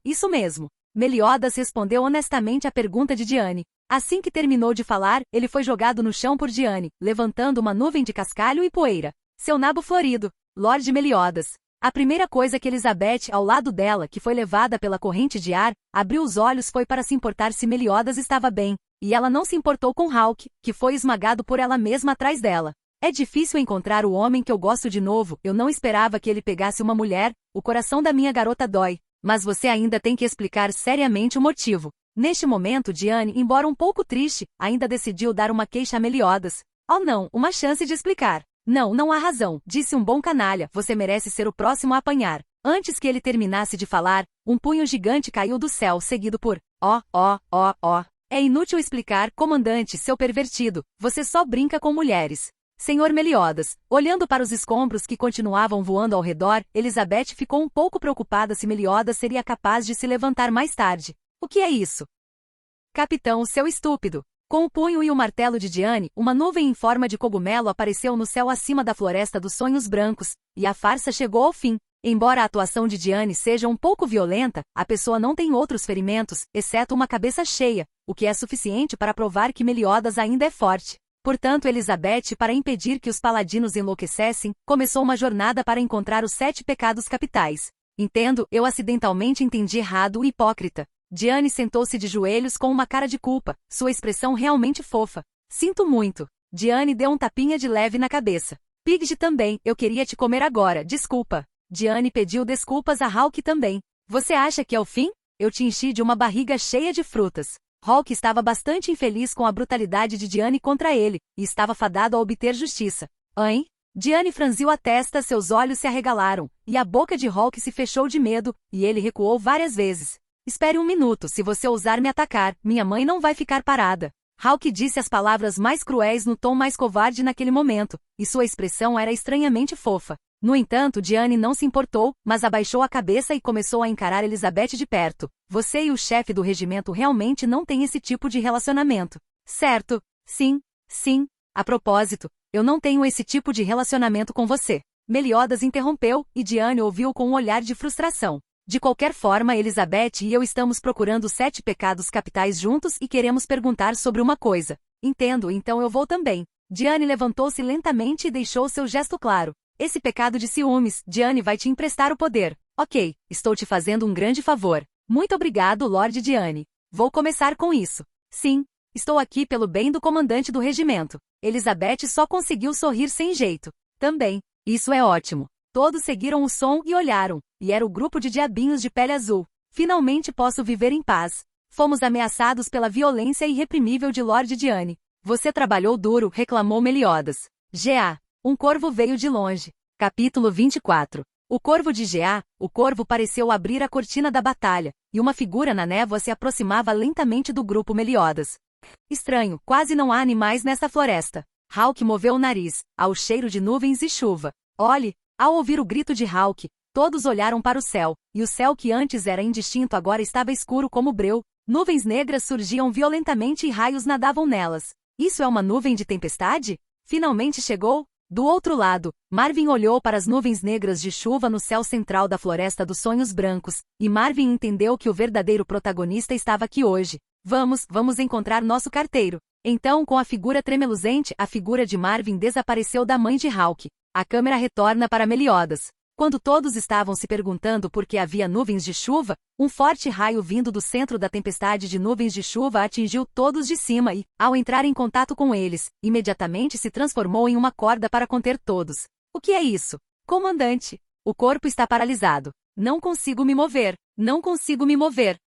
Speaker 2: Meliodas respondeu honestamente à pergunta de Diane. Assim que terminou de falar, ele foi jogado no chão por Diane, levantando uma nuvem de cascalho e poeira. Seu nabo florido, Lorde Meliodas. A primeira coisa que Elizabeth, ao lado dela, que foi levada pela corrente de ar, abriu os olhos foi para se importar se Meliodas estava bem, e ela não se importou com Hawke, que foi esmagado por ela mesma atrás dela. É difícil encontrar o homem que eu gosto de novo, eu não esperava que ele pegasse uma mulher, o coração da minha garota dói. Mas você ainda tem que explicar seriamente o motivo. Neste momento Diane, embora um pouco triste, ainda decidiu dar uma queixa a Meliodas. Oh não, uma chance de explicar. Não há razão, disse um bom canalha, você merece ser o próximo a apanhar. Antes que ele terminasse de falar, um punho gigante caiu do céu seguido por É inútil explicar, comandante, seu pervertido, você só brinca com mulheres. Senhor Meliodas, olhando para os escombros que continuavam voando ao redor, Elizabeth ficou um pouco preocupada se Meliodas seria capaz de se levantar mais tarde. O que é isso? Capitão, seu estúpido. Com o punho e o martelo de Diane, uma nuvem em forma de cogumelo apareceu no céu acima da floresta dos sonhos brancos, e a farsa chegou ao fim. Embora a atuação de Diane seja um pouco violenta, a pessoa não tem outros ferimentos, exceto uma cabeça cheia, o que é suficiente para provar que Meliodas ainda é forte. Portanto, Elizabeth, para impedir que os paladinos enlouquecessem, começou uma jornada para encontrar os 7 pecados capitais. Entendo, eu acidentalmente entendi errado, hipócrita. Diane sentou-se de joelhos com uma cara de culpa, sua expressão realmente fofa. Sinto muito. Diane deu um tapinha de leve na cabeça. Pidge também, eu queria te comer agora, desculpa. Diane pediu desculpas a Hawke também. Você acha que é o fim? Eu te enchi de uma barriga cheia de frutas. Hawke estava bastante infeliz com a brutalidade de Diane contra ele, e estava fadado a obter justiça. Hein? Diane franziu a testa, seus olhos se arregalaram, e a boca de Hawke se fechou de medo, e ele recuou várias vezes. Espere um minuto, se você ousar me atacar, minha mãe não vai ficar parada. Hawke disse as palavras mais cruéis no tom mais covarde naquele momento, e sua expressão era estranhamente fofa. No entanto, Diane não se importou, mas abaixou a cabeça e começou a encarar Elizabeth de perto. Você e o chefe do regimento realmente não têm esse tipo de relacionamento. Certo? Sim. A propósito, eu não tenho esse tipo de relacionamento com você. Meliodas interrompeu, e Diane ouviu com um olhar de frustração. De qualquer forma, Elizabeth e eu estamos procurando os 7 pecados capitais juntos e queremos perguntar sobre uma coisa. Entendo, então eu vou também. Diane levantou-se lentamente e deixou seu gesto claro. Esse pecado de ciúmes, Diane vai te emprestar o poder. Ok, estou te fazendo um grande favor. Muito obrigado, Lord Diane. Vou começar com isso. Sim, estou aqui pelo bem do comandante do regimento. Elizabeth só conseguiu sorrir sem jeito. Também. Isso é ótimo. Todos seguiram o som e olharam, e era o grupo de diabinhos de pele azul. Finalmente posso viver em paz. Fomos ameaçados pela violência irreprimível de Lord Diane. Você trabalhou duro, reclamou Meliodas. G.A. Um corvo veio de longe. Capítulo 24. O corvo de G.A. O corvo pareceu abrir a cortina da batalha, e uma figura na névoa se aproximava lentamente do grupo Meliodas. Estranho, quase não há animais nesta floresta. Hawke moveu o nariz, ao cheiro de nuvens e chuva. Olhe! Ao ouvir o grito de Hawke, todos olharam para o céu, e o céu que antes era indistinto agora estava escuro como breu. Nuvens negras surgiam violentamente e raios nadavam nelas. Isso é uma nuvem de tempestade? Finalmente chegou? Do outro lado, Marvin olhou para as nuvens negras de chuva no céu central da Floresta dos Sonhos Brancos, e Marvin entendeu que o verdadeiro protagonista estava aqui hoje. Vamos encontrar nosso carteiro. Então, com a figura tremeluzente, a figura de Marvin desapareceu da mãe de Hawke. A câmera retorna para Meliodas. Quando todos estavam se perguntando por que havia nuvens de chuva, um forte raio vindo do centro da tempestade de nuvens de chuva atingiu todos de cima e, ao entrar em contato com eles, imediatamente se transformou em uma corda para conter todos. O que é isso? Comandante! O corpo está paralisado. Não consigo me mover.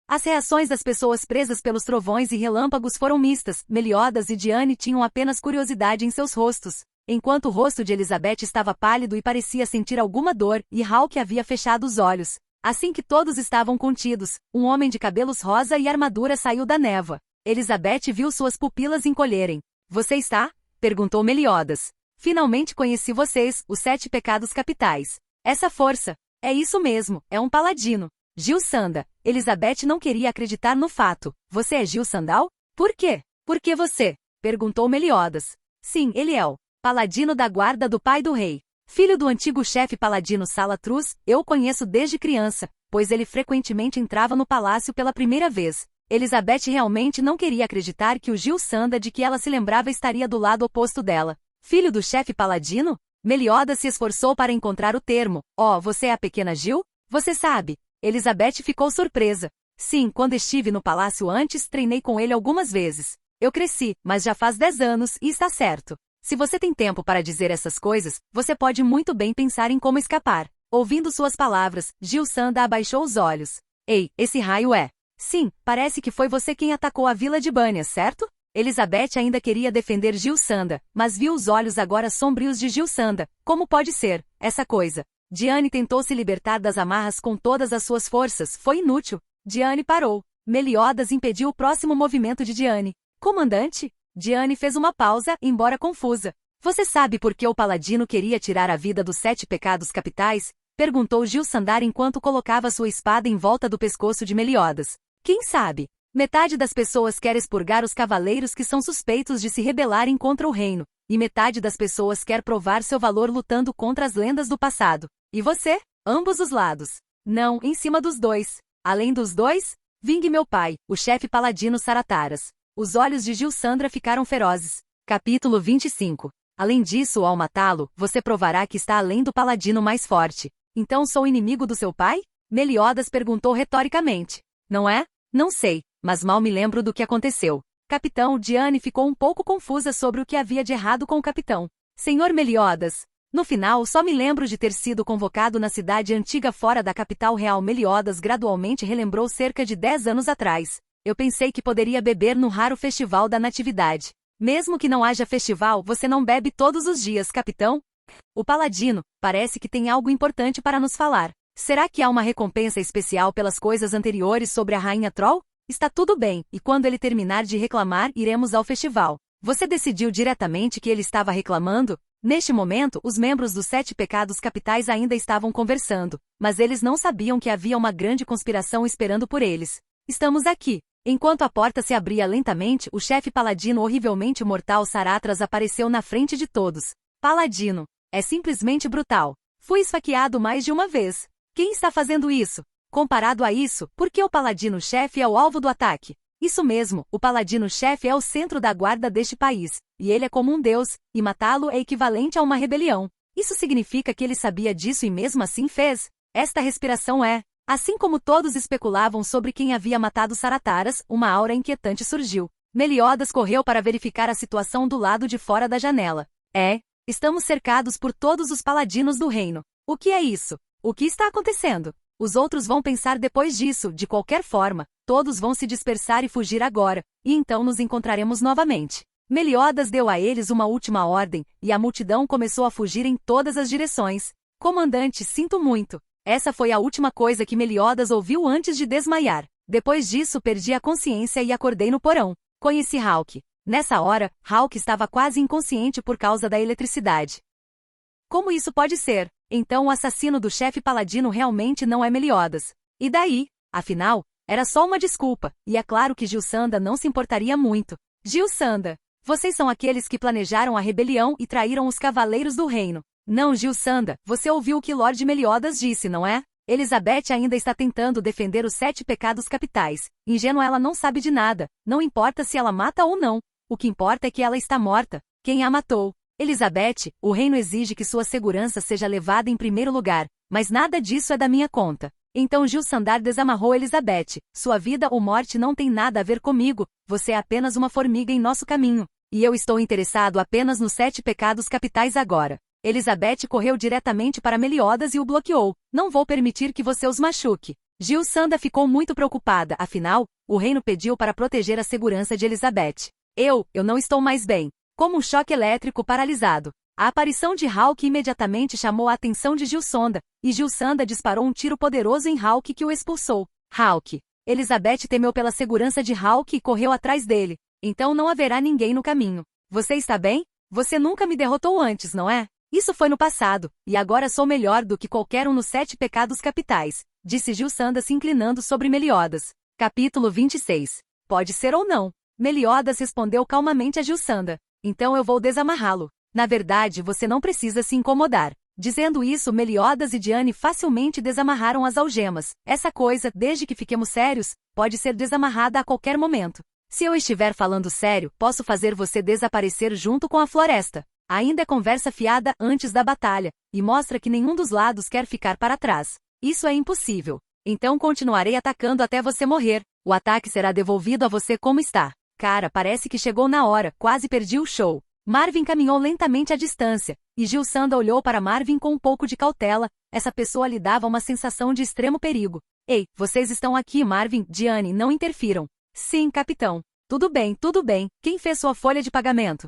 Speaker 2: As reações das pessoas presas pelos trovões e relâmpagos foram mistas. Meliodas e Diane tinham apenas curiosidade em seus rostos. Enquanto o rosto de Elizabeth estava pálido e parecia sentir alguma dor, e Hawke havia fechado os olhos. Assim que todos estavam contidos, um homem de cabelos rosa e armadura saiu da névoa. Elizabeth viu suas pupilas encolherem. Você está? Perguntou Meliodas. Finalmente conheci vocês, os 7 pecados capitais. Essa força. É isso mesmo, é um paladino. Gil Sanda. Elizabeth não queria acreditar no fato. Você é Gil Sandal? Por quê? Por que você? Perguntou Meliodas. Sim, ele é o paladino da guarda do pai do rei. Filho do antigo chefe paladino Salatrus, eu o conheço desde criança, pois ele frequentemente entrava no palácio pela primeira vez. Elizabeth realmente não queria acreditar que o Gil Sanda de que ela se lembrava estaria do lado oposto dela. Filho do chefe paladino? Meliodas se esforçou para encontrar o termo. Oh, você é a pequena Gil? Você sabe. Elizabeth ficou surpresa. Sim, quando estive no palácio antes, treinei com ele algumas vezes. Eu cresci, mas já faz 10 anos e está certo. Se você tem tempo para dizer essas coisas, você pode muito bem pensar em como escapar. Ouvindo suas palavras, Gil Sanda abaixou os olhos. Ei, esse raio é... Sim, parece que foi você quem atacou a vila de Banha, certo? Elizabeth ainda queria defender Gil Sanda, mas viu os olhos agora sombrios de Gil Sanda. Como pode ser, essa coisa? Diane tentou se libertar das amarras com todas as suas forças, foi inútil. Diane parou. Meliodas impediu o próximo movimento de Diane. Comandante? Diane fez uma pausa, embora confusa. Você sabe por que o paladino queria tirar a vida dos 7 pecados capitais? Perguntou Gil-Sandar enquanto colocava sua espada em volta do pescoço de Meliodas. Quem sabe? Metade das pessoas quer expurgar os cavaleiros que são suspeitos de se rebelarem contra o reino, e metade das pessoas quer provar seu valor lutando contra as lendas do passado. E você? Ambos os lados. Não, em cima dos dois. Além dos dois, vingue meu pai, o chefe paladino Sarataras. Os olhos de Gil-Sandra ficaram ferozes. Capítulo 25. Além disso, ao matá-lo, você provará que está além do paladino mais forte. Então sou inimigo do seu pai? Meliodas perguntou retoricamente. Não é? Não sei, mas mal me lembro do que aconteceu. Capitão, Diane ficou um pouco confusa sobre o que havia de errado com o capitão. Senhor Meliodas. No final, só me lembro de ter sido convocado na cidade antiga fora da capital real. Meliodas gradualmente relembrou cerca de 10 anos atrás. Eu pensei que poderia beber no raro festival da Natividade. Mesmo que não haja festival, você não bebe todos os dias, capitão? O paladino, parece que tem algo importante para nos falar. Será que há uma recompensa especial pelas coisas anteriores sobre a rainha Troll? Está tudo bem, e quando ele terminar de reclamar, iremos ao festival. Você decidiu diretamente que ele estava reclamando? Neste momento, os membros dos 7 pecados capitais ainda estavam conversando, mas eles não sabiam que havia uma grande conspiração esperando por eles. Estamos aqui. Enquanto a porta se abria lentamente, o chefe paladino horrivelmente mortal Saratras apareceu na frente de todos. Paladino. É simplesmente brutal. Fui esfaqueado mais de uma vez. Quem está fazendo isso? Comparado a isso, por que o paladino-chefe é o alvo do ataque? Isso mesmo, o paladino-chefe é o centro da guarda deste país, e ele é como um deus, e matá-lo é equivalente a uma rebelião. Isso significa que ele sabia disso e mesmo assim fez? Esta respiração é... Assim como todos especulavam sobre quem havia matado Sarataras, uma aura inquietante surgiu. Meliodas correu para verificar a situação do lado de fora da janela. Estamos cercados por todos os paladinos do reino. O que é isso? O que está acontecendo? Os outros vão pensar depois disso, de qualquer forma. Todos vão se dispersar e fugir agora, e então nos encontraremos novamente. Meliodas deu a eles uma última ordem, e a multidão começou a fugir em todas as direções. Comandante, sinto muito. Essa foi a última coisa que Meliodas ouviu antes de desmaiar. Depois disso perdi a consciência e acordei no porão. Conheci Hawk. Nessa hora, Hawk estava quase inconsciente por causa da eletricidade. Como isso pode ser? Então o assassino do chefe paladino realmente não é Meliodas. E daí? Afinal, era só uma desculpa, e é claro que Gil-Sanda não se importaria muito. Gil-Sanda, vocês são aqueles que planejaram a rebelião e traíram os cavaleiros do reino. Não, Gil-Sanda, você ouviu o que Lord Meliodas disse, não é? Elizabeth ainda está tentando defender os 7 pecados capitais. Ingênua, ela não sabe de nada. Não importa se ela mata ou não. O que importa é que ela está morta. Quem a matou? Elizabeth, o reino exige que sua segurança seja levada em primeiro lugar, mas nada disso é da minha conta. Então Gil-Sandar desamarrou Elizabeth. Sua vida ou morte não tem nada a ver comigo, você é apenas uma formiga em nosso caminho. E eu estou interessado apenas nos 7 pecados capitais agora. Elizabeth correu diretamente para Meliodas e o bloqueou. Não vou permitir que você os machuque. Gil-Sanda ficou muito preocupada, afinal, o reino pediu para proteger a segurança de Elizabeth. Eu não estou mais bem. Como um choque elétrico paralisado. A aparição de Hawk imediatamente chamou a atenção de Gil-Sanda, e Gil-Sanda disparou um tiro poderoso em Hawk que o expulsou. Hawk. Elizabeth temeu pela segurança de Hawk e correu atrás dele. Então não haverá ninguém no caminho. Você está bem? Você nunca me derrotou antes, não é? Isso foi no passado, e agora sou melhor do que qualquer um nos 7 pecados capitais, disse Gil-Sanda se inclinando sobre Meliodas. Capítulo 26. Pode ser ou não. Meliodas respondeu calmamente a Gil-Sanda. Então eu vou desamarrá-lo. Na verdade, você não precisa se incomodar. Dizendo isso, Meliodas e Diane facilmente desamarraram as algemas. Essa coisa, desde que fiquemos sérios, pode ser desamarrada a qualquer momento. Se eu estiver falando sério, posso fazer você desaparecer junto com a floresta. Ainda é conversa fiada antes da batalha, e mostra que nenhum dos lados quer ficar para trás. Isso é impossível. Então continuarei atacando até você morrer. O ataque será devolvido a você como está. Cara, parece que chegou na hora, quase perdi o show. Marvin caminhou lentamente à distância, e Gil-Sanda olhou para Marvin com um pouco de cautela. Essa pessoa lhe dava uma sensação de extremo perigo. Ei, vocês estão aqui, Marvin, Diane, não interfiram. Sim, capitão. Tudo bem, tudo bem. Quem fez sua folha de pagamento?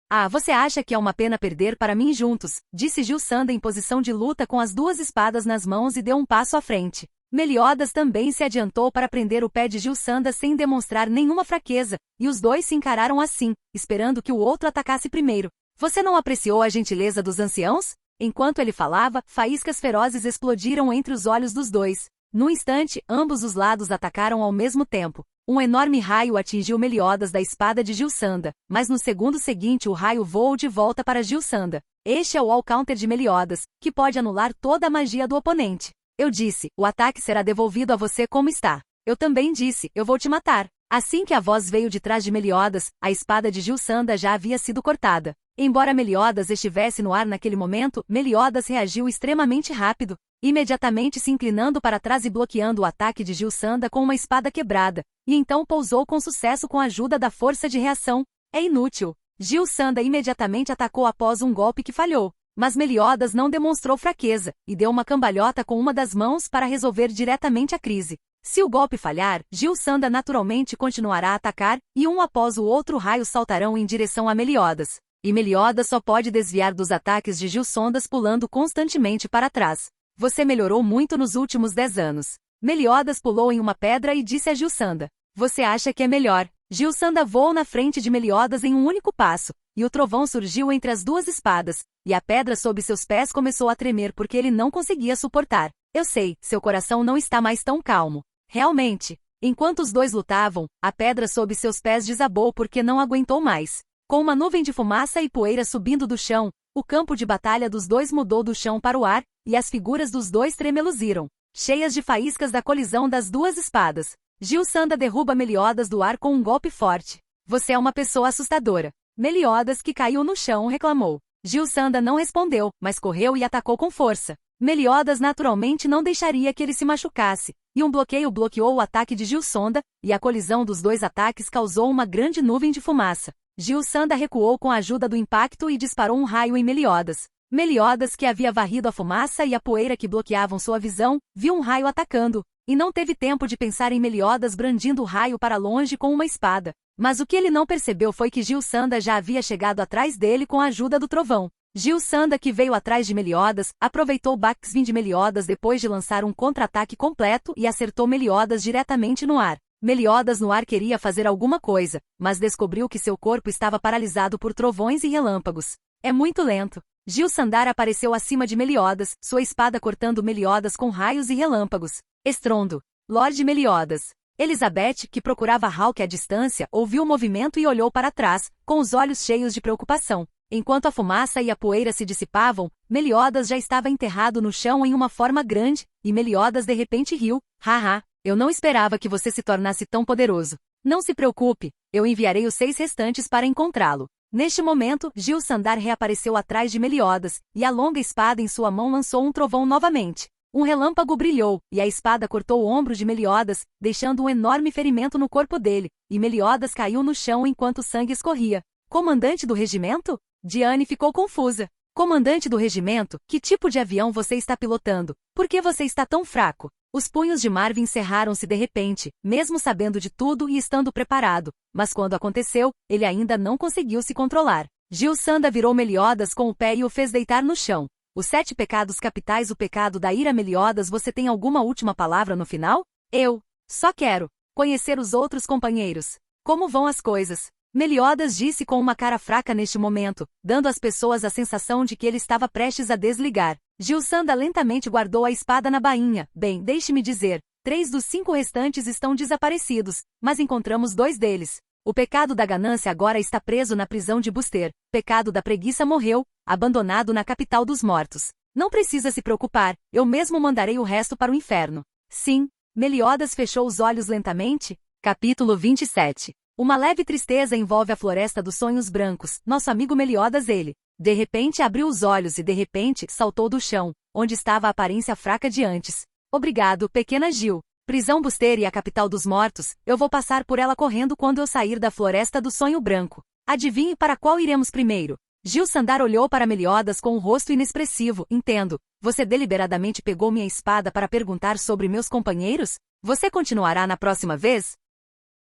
Speaker 2: Ah, você acha que é uma pena perder para mim juntos, disse Gil-Sanda em posição de luta com as 2 espadas nas mãos e deu um passo à frente. Meliodas também se adiantou para prender o pé de Gilsanda sem demonstrar nenhuma fraqueza, e os dois se encararam assim, esperando que o outro atacasse primeiro. Você não apreciou a gentileza dos anciãos? Enquanto ele falava, faíscas ferozes explodiram entre os olhos dos dois. Num instante, ambos os lados atacaram ao mesmo tempo. Um enorme raio atingiu Meliodas da espada de Gilsanda, mas no segundo seguinte o raio voou de volta para Gilsanda. Este é o All-Counter de Meliodas, que pode anular toda a magia do oponente. Eu disse, o ataque será devolvido a você como está. Eu também disse, eu vou te matar. Assim que a voz veio de trás de Meliodas, a espada de Gilsanda já havia sido cortada. Embora Meliodas estivesse no ar naquele momento, Meliodas reagiu extremamente rápido, imediatamente se inclinando para trás e bloqueando o ataque de Gilsanda com uma espada quebrada, e então pousou com sucesso com a ajuda da força de reação. É inútil. Gilsanda imediatamente atacou após um golpe que falhou, mas Meliodas não demonstrou fraqueza, e deu uma cambalhota com uma das mãos para resolver diretamente a crise. Se o golpe falhar, Gilsanda naturalmente continuará a atacar, e um após o outro raios saltarão em direção a Meliodas. E Meliodas só pode desviar dos ataques de Gilsanda pulando constantemente para trás. Você melhorou muito nos últimos 10 anos. Meliodas pulou em uma pedra e disse a Gilsanda. Você acha que é melhor? Gilsanda voou na frente de Meliodas em um único passo, e o trovão surgiu entre as duas espadas, e a pedra sob seus pés começou a tremer porque ele não conseguia suportar. Eu sei, seu coração não está mais tão calmo. Realmente. Enquanto os dois lutavam, a pedra sob seus pés desabou porque não aguentou mais. Com uma nuvem de fumaça e poeira subindo do chão, o campo de batalha dos dois mudou do chão para o ar, e as figuras dos dois tremeluziram, cheias de faíscas da colisão das duas espadas. Gilsanda derruba Meliodas do ar com um golpe forte. Você é uma pessoa assustadora. Meliodas, que caiu no chão, reclamou. Gilsanda não respondeu, mas correu e atacou com força. Meliodas naturalmente não deixaria que ele se machucasse, e um bloqueio bloqueou o ataque de Gilsanda, e a colisão dos dois ataques causou uma grande nuvem de fumaça. Gilsanda recuou com a ajuda do impacto e disparou um raio em Meliodas. Meliodas, que havia varrido a fumaça e a poeira que bloqueavam sua visão, viu um raio atacando, e não teve tempo de pensar em Meliodas brandindo o raio para longe com uma espada. Mas o que ele não percebeu foi que Gilsanda já havia chegado atrás dele com a ajuda do trovão. Gilsanda, que veio atrás de Meliodas, aproveitou o backswing de Meliodas depois de lançar um contra-ataque completo e acertou Meliodas diretamente no ar. Meliodas no ar queria fazer alguma coisa, mas descobriu que seu corpo estava paralisado por trovões e relâmpagos. É muito lento. Gilsandar apareceu acima de Meliodas, sua espada cortando Meliodas com raios e relâmpagos. Estrondo. Lorde Meliodas. Elizabeth, que procurava Hawke à distância, ouviu o movimento e olhou para trás, com os olhos cheios de preocupação. Enquanto a fumaça e a poeira se dissipavam, Meliodas já estava enterrado no chão em uma forma grande, e Meliodas de repente riu. Haha, eu não esperava que você se tornasse tão poderoso. Não se preocupe, eu enviarei os 6 restantes para encontrá-lo. Neste momento, Gilsandar reapareceu atrás de Meliodas, e a longa espada em sua mão lançou um trovão novamente. Um relâmpago brilhou, e a espada cortou o ombro de Meliodas, deixando um enorme ferimento no corpo dele, e Meliodas caiu no chão enquanto o sangue escorria. Comandante do regimento? Diane ficou confusa. Comandante do regimento, que tipo de avião você está pilotando? Por que você está tão fraco? Os punhos de Marvin cerraram-se de repente, mesmo sabendo de tudo e estando preparado, mas quando aconteceu, ele ainda não conseguiu se controlar. Gilsanda virou Meliodas com o pé e o fez deitar no chão. Os 7 pecados capitais, o pecado da ira. Meliodas, você tem alguma última palavra no final? Eu só quero conhecer os outros companheiros. Como vão as coisas? Meliodas disse com uma cara fraca neste momento, dando às pessoas a sensação de que ele estava prestes a desligar. Gilsanda lentamente guardou a espada na bainha. Bem, deixe-me dizer, 3 dos 5 restantes estão desaparecidos, mas encontramos 2 deles. O pecado da ganância agora está preso na prisão de Buster. Pecado da preguiça morreu, abandonado na capital dos mortos. Não precisa se preocupar, eu mesmo mandarei o resto para o inferno. Sim. Meliodas fechou os olhos lentamente. Capítulo 27. Uma leve tristeza envolve a floresta dos sonhos brancos. Nosso amigo Meliodas, ele, de repente abriu os olhos e de repente saltou do chão, onde estava a aparência fraca de antes. Obrigado, pequena Gil. Prisão Buster e a capital dos mortos, eu vou passar por ela correndo quando eu sair da floresta do sonho branco. Adivinhe para qual iremos primeiro? Gilsandar olhou para Meliodas com um rosto inexpressivo. Entendo. Você deliberadamente pegou minha espada para perguntar sobre meus companheiros? Você continuará na próxima vez?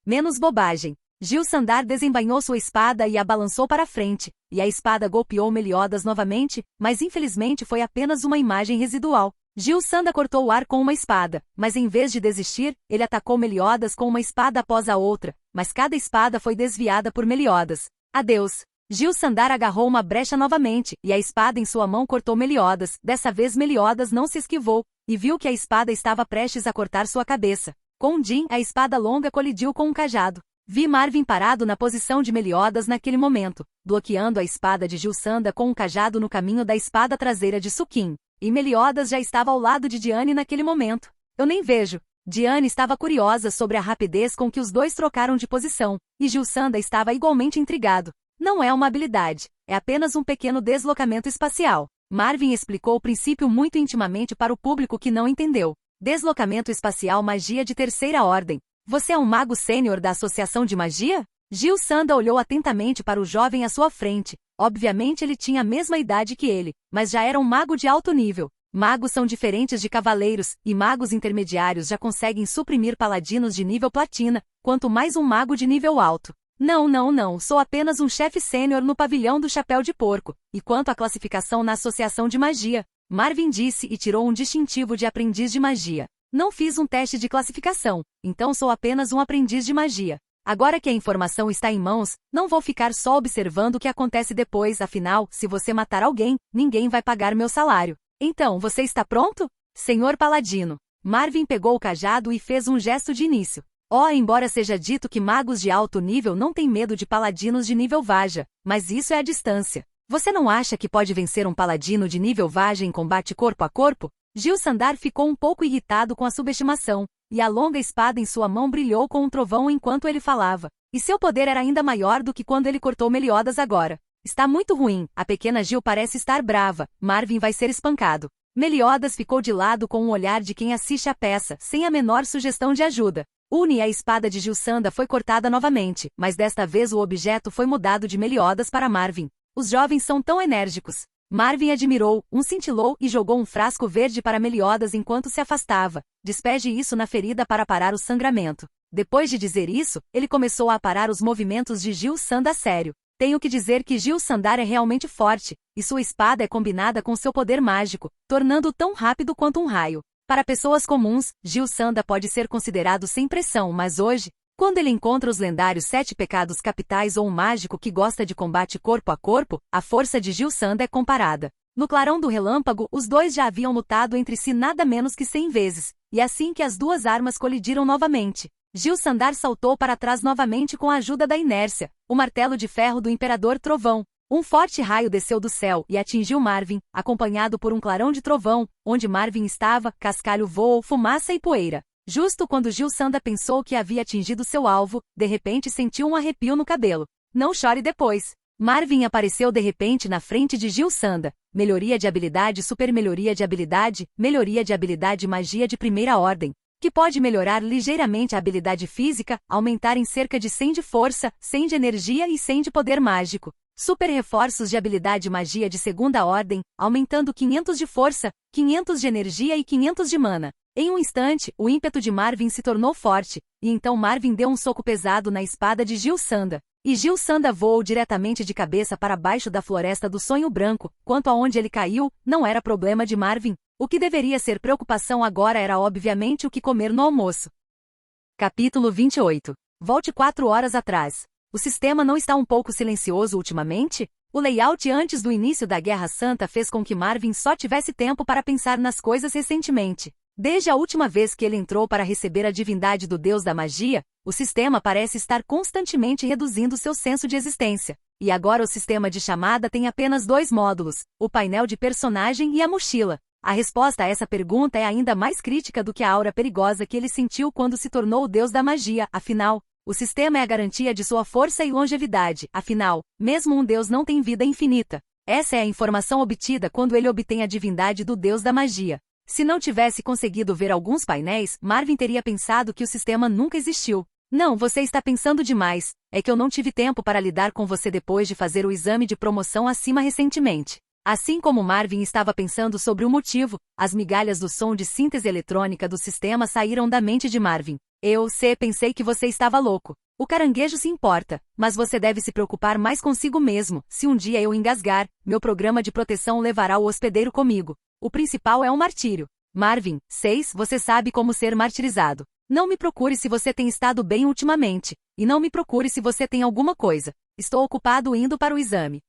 Speaker 2: Menos bobagem. Gilsandar desembainhou sua espada e a balançou para frente, e a espada golpeou Meliodas novamente, mas infelizmente foi apenas uma imagem residual. Gil Sanda cortou o ar com uma espada, mas em vez de desistir, ele atacou Meliodas com uma espada após a outra, mas cada espada foi desviada por Meliodas. Adeus! Gil Sandar agarrou uma brecha novamente, e a espada em sua mão cortou Meliodas. Dessa vez Meliodas não se esquivou, e viu que a espada estava prestes a cortar sua cabeça. Com um din, a espada longa colidiu com um cajado. Vi Marvin parado na posição de Meliodas naquele momento, bloqueando a espada de Gil Sanda com um cajado no caminho da espada traseira de Sukin. E Meliodas já estava ao lado de Diane naquele momento. Eu nem vejo. Diane estava curiosa sobre a rapidez com que os dois trocaram de posição, e Gil Sanda estava igualmente intrigado. Não é uma habilidade, é apenas um pequeno deslocamento espacial. Marvin explicou o princípio muito intimamente para o público que não entendeu. Deslocamento espacial, magia de terceira ordem. Você é um mago sênior da Associação de Magia? Gil Sanda olhou atentamente para o jovem à sua frente. Obviamente ele tinha a mesma idade que ele, mas já era um mago de alto nível. Magos são diferentes de cavaleiros, e magos intermediários já conseguem suprimir paladinos de nível platina, quanto mais um mago de nível alto. Não, sou apenas um chefe sênior no pavilhão do chapéu de porco. E quanto à classificação na Associação de Magia? Marvin disse e tirou um distintivo de aprendiz de magia. Não fiz um teste de classificação, então sou apenas um aprendiz de magia. Agora que a informação está em mãos, não vou ficar só observando o que acontece depois, afinal, se você matar alguém, ninguém vai pagar meu salário. Então, você está pronto? Senhor Paladino. Marvin pegou o cajado e fez um gesto de início. Embora seja dito que magos de alto nível não têm medo de paladinos de nível Vaja, mas isso é a distância. Você não acha que pode vencer um paladino de nível Vaja em combate corpo a corpo? Gil Sandar ficou um pouco irritado com a subestimação, e a longa espada em sua mão brilhou com um trovão enquanto ele falava. E seu poder era ainda maior do que quando ele cortou Meliodas agora. Está muito ruim, a pequena Gil parece estar brava, Marvin vai ser espancado. Meliodas ficou de lado com um olhar de quem assiste a peça, sem a menor sugestão de ajuda. A espada de Gil Sanda foi cortada novamente, mas desta vez o objeto foi mudado de Meliodas para Marvin. Os jovens são tão enérgicos. Marvin admirou, cintilou e jogou um frasco verde para Meliodas enquanto se afastava. Despeje isso na ferida para parar o sangramento. Depois de dizer isso, ele começou a parar os movimentos de Gil Sanda a sério. Tenho que dizer que Gil Sandar é realmente forte, e sua espada é combinada com seu poder mágico, tornando-o tão rápido quanto um raio. Para pessoas comuns, Gil Sanda pode ser considerado sem pressão, mas hoje, quando ele encontra os lendários 7 pecados capitais ou um mágico que gosta de combate corpo a corpo, a força de Gil Sanda é comparada. No clarão do relâmpago, os dois já haviam lutado entre si nada menos que 100 vezes, e assim que as duas armas colidiram novamente, Gil Sandar saltou para trás novamente com a ajuda da inércia, o martelo de ferro do Imperador Trovão. Um forte raio desceu do céu e atingiu Marvin, acompanhado por um clarão de trovão, onde Marvin estava, cascalho voou, fumaça e poeira. Justo quando Gil Sanda pensou que havia atingido seu alvo, de repente sentiu um arrepio no cabelo. Não chore depois. Marvin apareceu de repente na frente de Gil Sanda. Melhoria de habilidade, super melhoria de habilidade magia de primeira ordem, que pode melhorar ligeiramente a habilidade física, aumentar em cerca de 100 de força, 100 de energia e 100 de poder mágico. Super reforços de habilidade magia de segunda ordem, aumentando 500 de força, 500 de energia e 500 de mana. Em um instante, o ímpeto de Marvin se tornou forte, e então Marvin deu um soco pesado na espada de Gil Sanda. E Gil Sanda voou diretamente de cabeça para baixo da floresta do sonho branco. Quanto aonde ele caiu, não era problema de Marvin. O que deveria ser preocupação agora era obviamente o que comer no almoço. Capítulo 28. Volte 4 horas atrás. O sistema não está um pouco silencioso ultimamente? O layout antes do início da Guerra Santa fez com que Marvin só tivesse tempo para pensar nas coisas recentemente. Desde a última vez que ele entrou para receber a divindade do deus da magia, o sistema parece estar constantemente reduzindo seu senso de existência. E agora o sistema de chamada tem apenas 2 módulos, o painel de personagem e a mochila. A resposta a essa pergunta é ainda mais crítica do que a aura perigosa que ele sentiu quando se tornou o deus da magia, afinal, o sistema é a garantia de sua força e longevidade, afinal, mesmo um deus não tem vida infinita. Essa é a informação obtida quando ele obtém a divindade do deus da magia. Se não tivesse conseguido ver alguns painéis, Marvin teria pensado que o sistema nunca existiu. Não, você está pensando demais. É que eu não tive tempo para lidar com você depois de fazer o exame de promoção acima recentemente. Assim como Marvin estava pensando sobre o motivo, as migalhas do som de síntese eletrônica do sistema saíram da mente de Marvin. Pensei que você estava louco. O caranguejo se importa, mas você deve se preocupar mais consigo mesmo. Se um dia eu engasgar, meu programa de proteção levará o hospedeiro comigo. O principal é um martírio. Marvin, 6. Você sabe como ser martirizado. Não me procure se você tem estado bem ultimamente. E não me procure se você tem alguma coisa. Estou ocupado indo para o exame.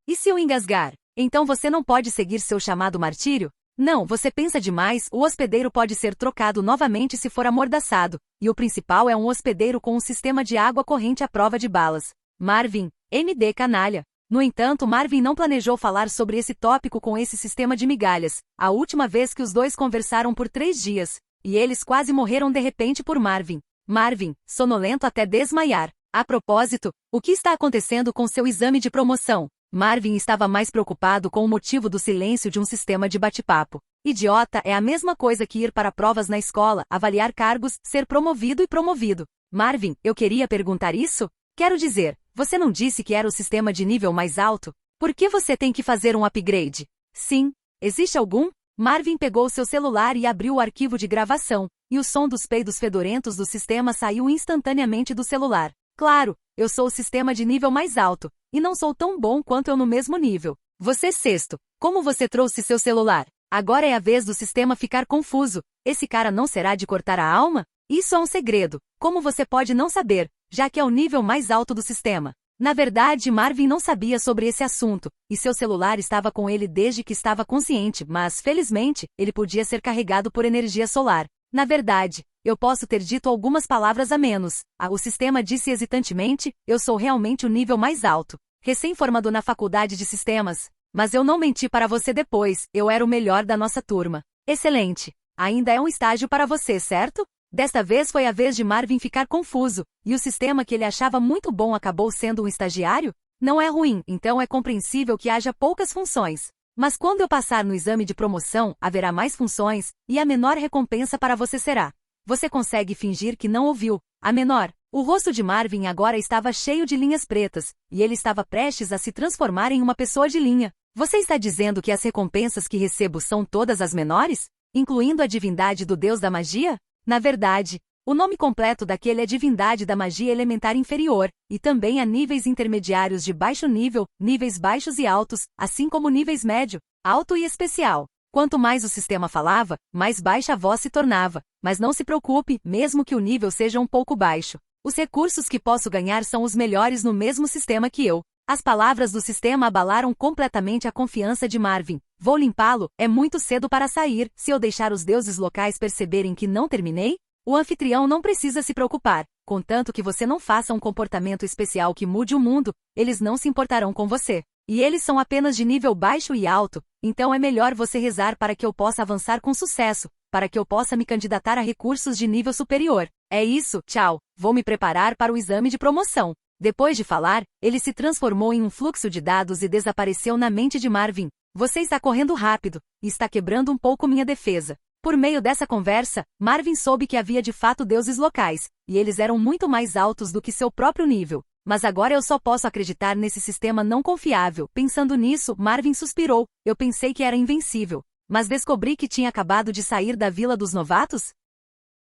Speaker 2: E se eu engasgar? Então você não pode seguir seu chamado martírio? Não, você pensa demais, o hospedeiro pode ser trocado novamente se for amordaçado, e o principal é um hospedeiro com um sistema de água corrente à prova de balas. Marvin, MD canalha. No entanto, Marvin não planejou falar sobre esse tópico com esse sistema de migalhas, a última vez que os dois conversaram por 3 dias, e eles quase morreram de repente por Marvin. Marvin, sonolento até desmaiar. A propósito, o que está acontecendo com seu exame de promoção? Marvin estava mais preocupado com o motivo do silêncio de um sistema de bate-papo. Idiota é a mesma coisa que ir para provas na escola, avaliar cargos, ser promovido e promovido. Marvin, eu queria perguntar isso? Quero dizer, você não disse que era o sistema de nível mais alto? Por que você tem que fazer um upgrade? Sim. Existe algum? Marvin pegou seu celular e abriu o arquivo de gravação, e o som dos peidos fedorentos do sistema saiu instantaneamente do celular. Claro, eu sou o sistema de nível mais alto, e não sou tão bom quanto eu no mesmo nível. Você sexto, como você trouxe seu celular? Agora é a vez do sistema ficar confuso. Esse cara não será de cortar a alma? Isso é um segredo. Como você pode não saber, já que é o nível mais alto do sistema? Na verdade, Marvin não sabia sobre esse assunto, e seu celular estava com ele desde que estava consciente, mas, felizmente, ele podia ser carregado por energia solar. Na verdade, eu posso ter dito algumas palavras a menos. O sistema disse hesitantemente, eu sou realmente o nível mais alto. Recém-formado na faculdade de sistemas. Mas eu não menti para você depois, eu era o melhor da nossa turma. Excelente. Ainda é um estágio para você, certo? Desta vez foi a vez de Marvin ficar confuso, e o sistema que ele achava muito bom acabou sendo um estagiário? Não é ruim, então é compreensível que haja poucas funções. Mas quando eu passar no exame de promoção, haverá mais funções, e a menor recompensa para você será. Você consegue fingir que não ouviu. A menor. O rosto de Marvin agora estava cheio de linhas pretas, e ele estava prestes a se transformar em uma pessoa de linha. Você está dizendo que as recompensas que recebo são todas as menores? Incluindo a divindade do deus da magia? Na verdade, o nome completo daquele é Divindade da Magia Elementar Inferior, e também há níveis intermediários de baixo nível, níveis baixos e altos, assim como níveis médio, alto e especial. Quanto mais o sistema falava, mais baixa a voz se tornava, mas não se preocupe, mesmo que o nível seja um pouco baixo. Os recursos que posso ganhar são os melhores no mesmo sistema que eu. As palavras do sistema abalaram completamente a confiança de Marvin. Vou limpá-lo, é muito cedo para sair, se eu deixar os deuses locais perceberem que não terminei? O anfitrião não precisa se preocupar, contanto que você não faça um comportamento especial que mude o mundo, eles não se importarão com você. E eles são apenas de nível baixo e alto, então é melhor você rezar para que eu possa avançar com sucesso, para que eu possa me candidatar a recursos de nível superior. É isso, tchau, vou me preparar para o exame de promoção. Depois de falar, ele se transformou em um fluxo de dados e desapareceu na mente de Marvin. Você está correndo rápido, e está quebrando um pouco minha defesa. Por meio dessa conversa, Marvin soube que havia de fato deuses locais, e eles eram muito mais altos do que seu próprio nível. Mas agora eu só posso acreditar nesse sistema não confiável. Pensando nisso, Marvin suspirou. Eu pensei que era invencível. Mas descobri que tinha acabado de sair da Vila dos Novatos?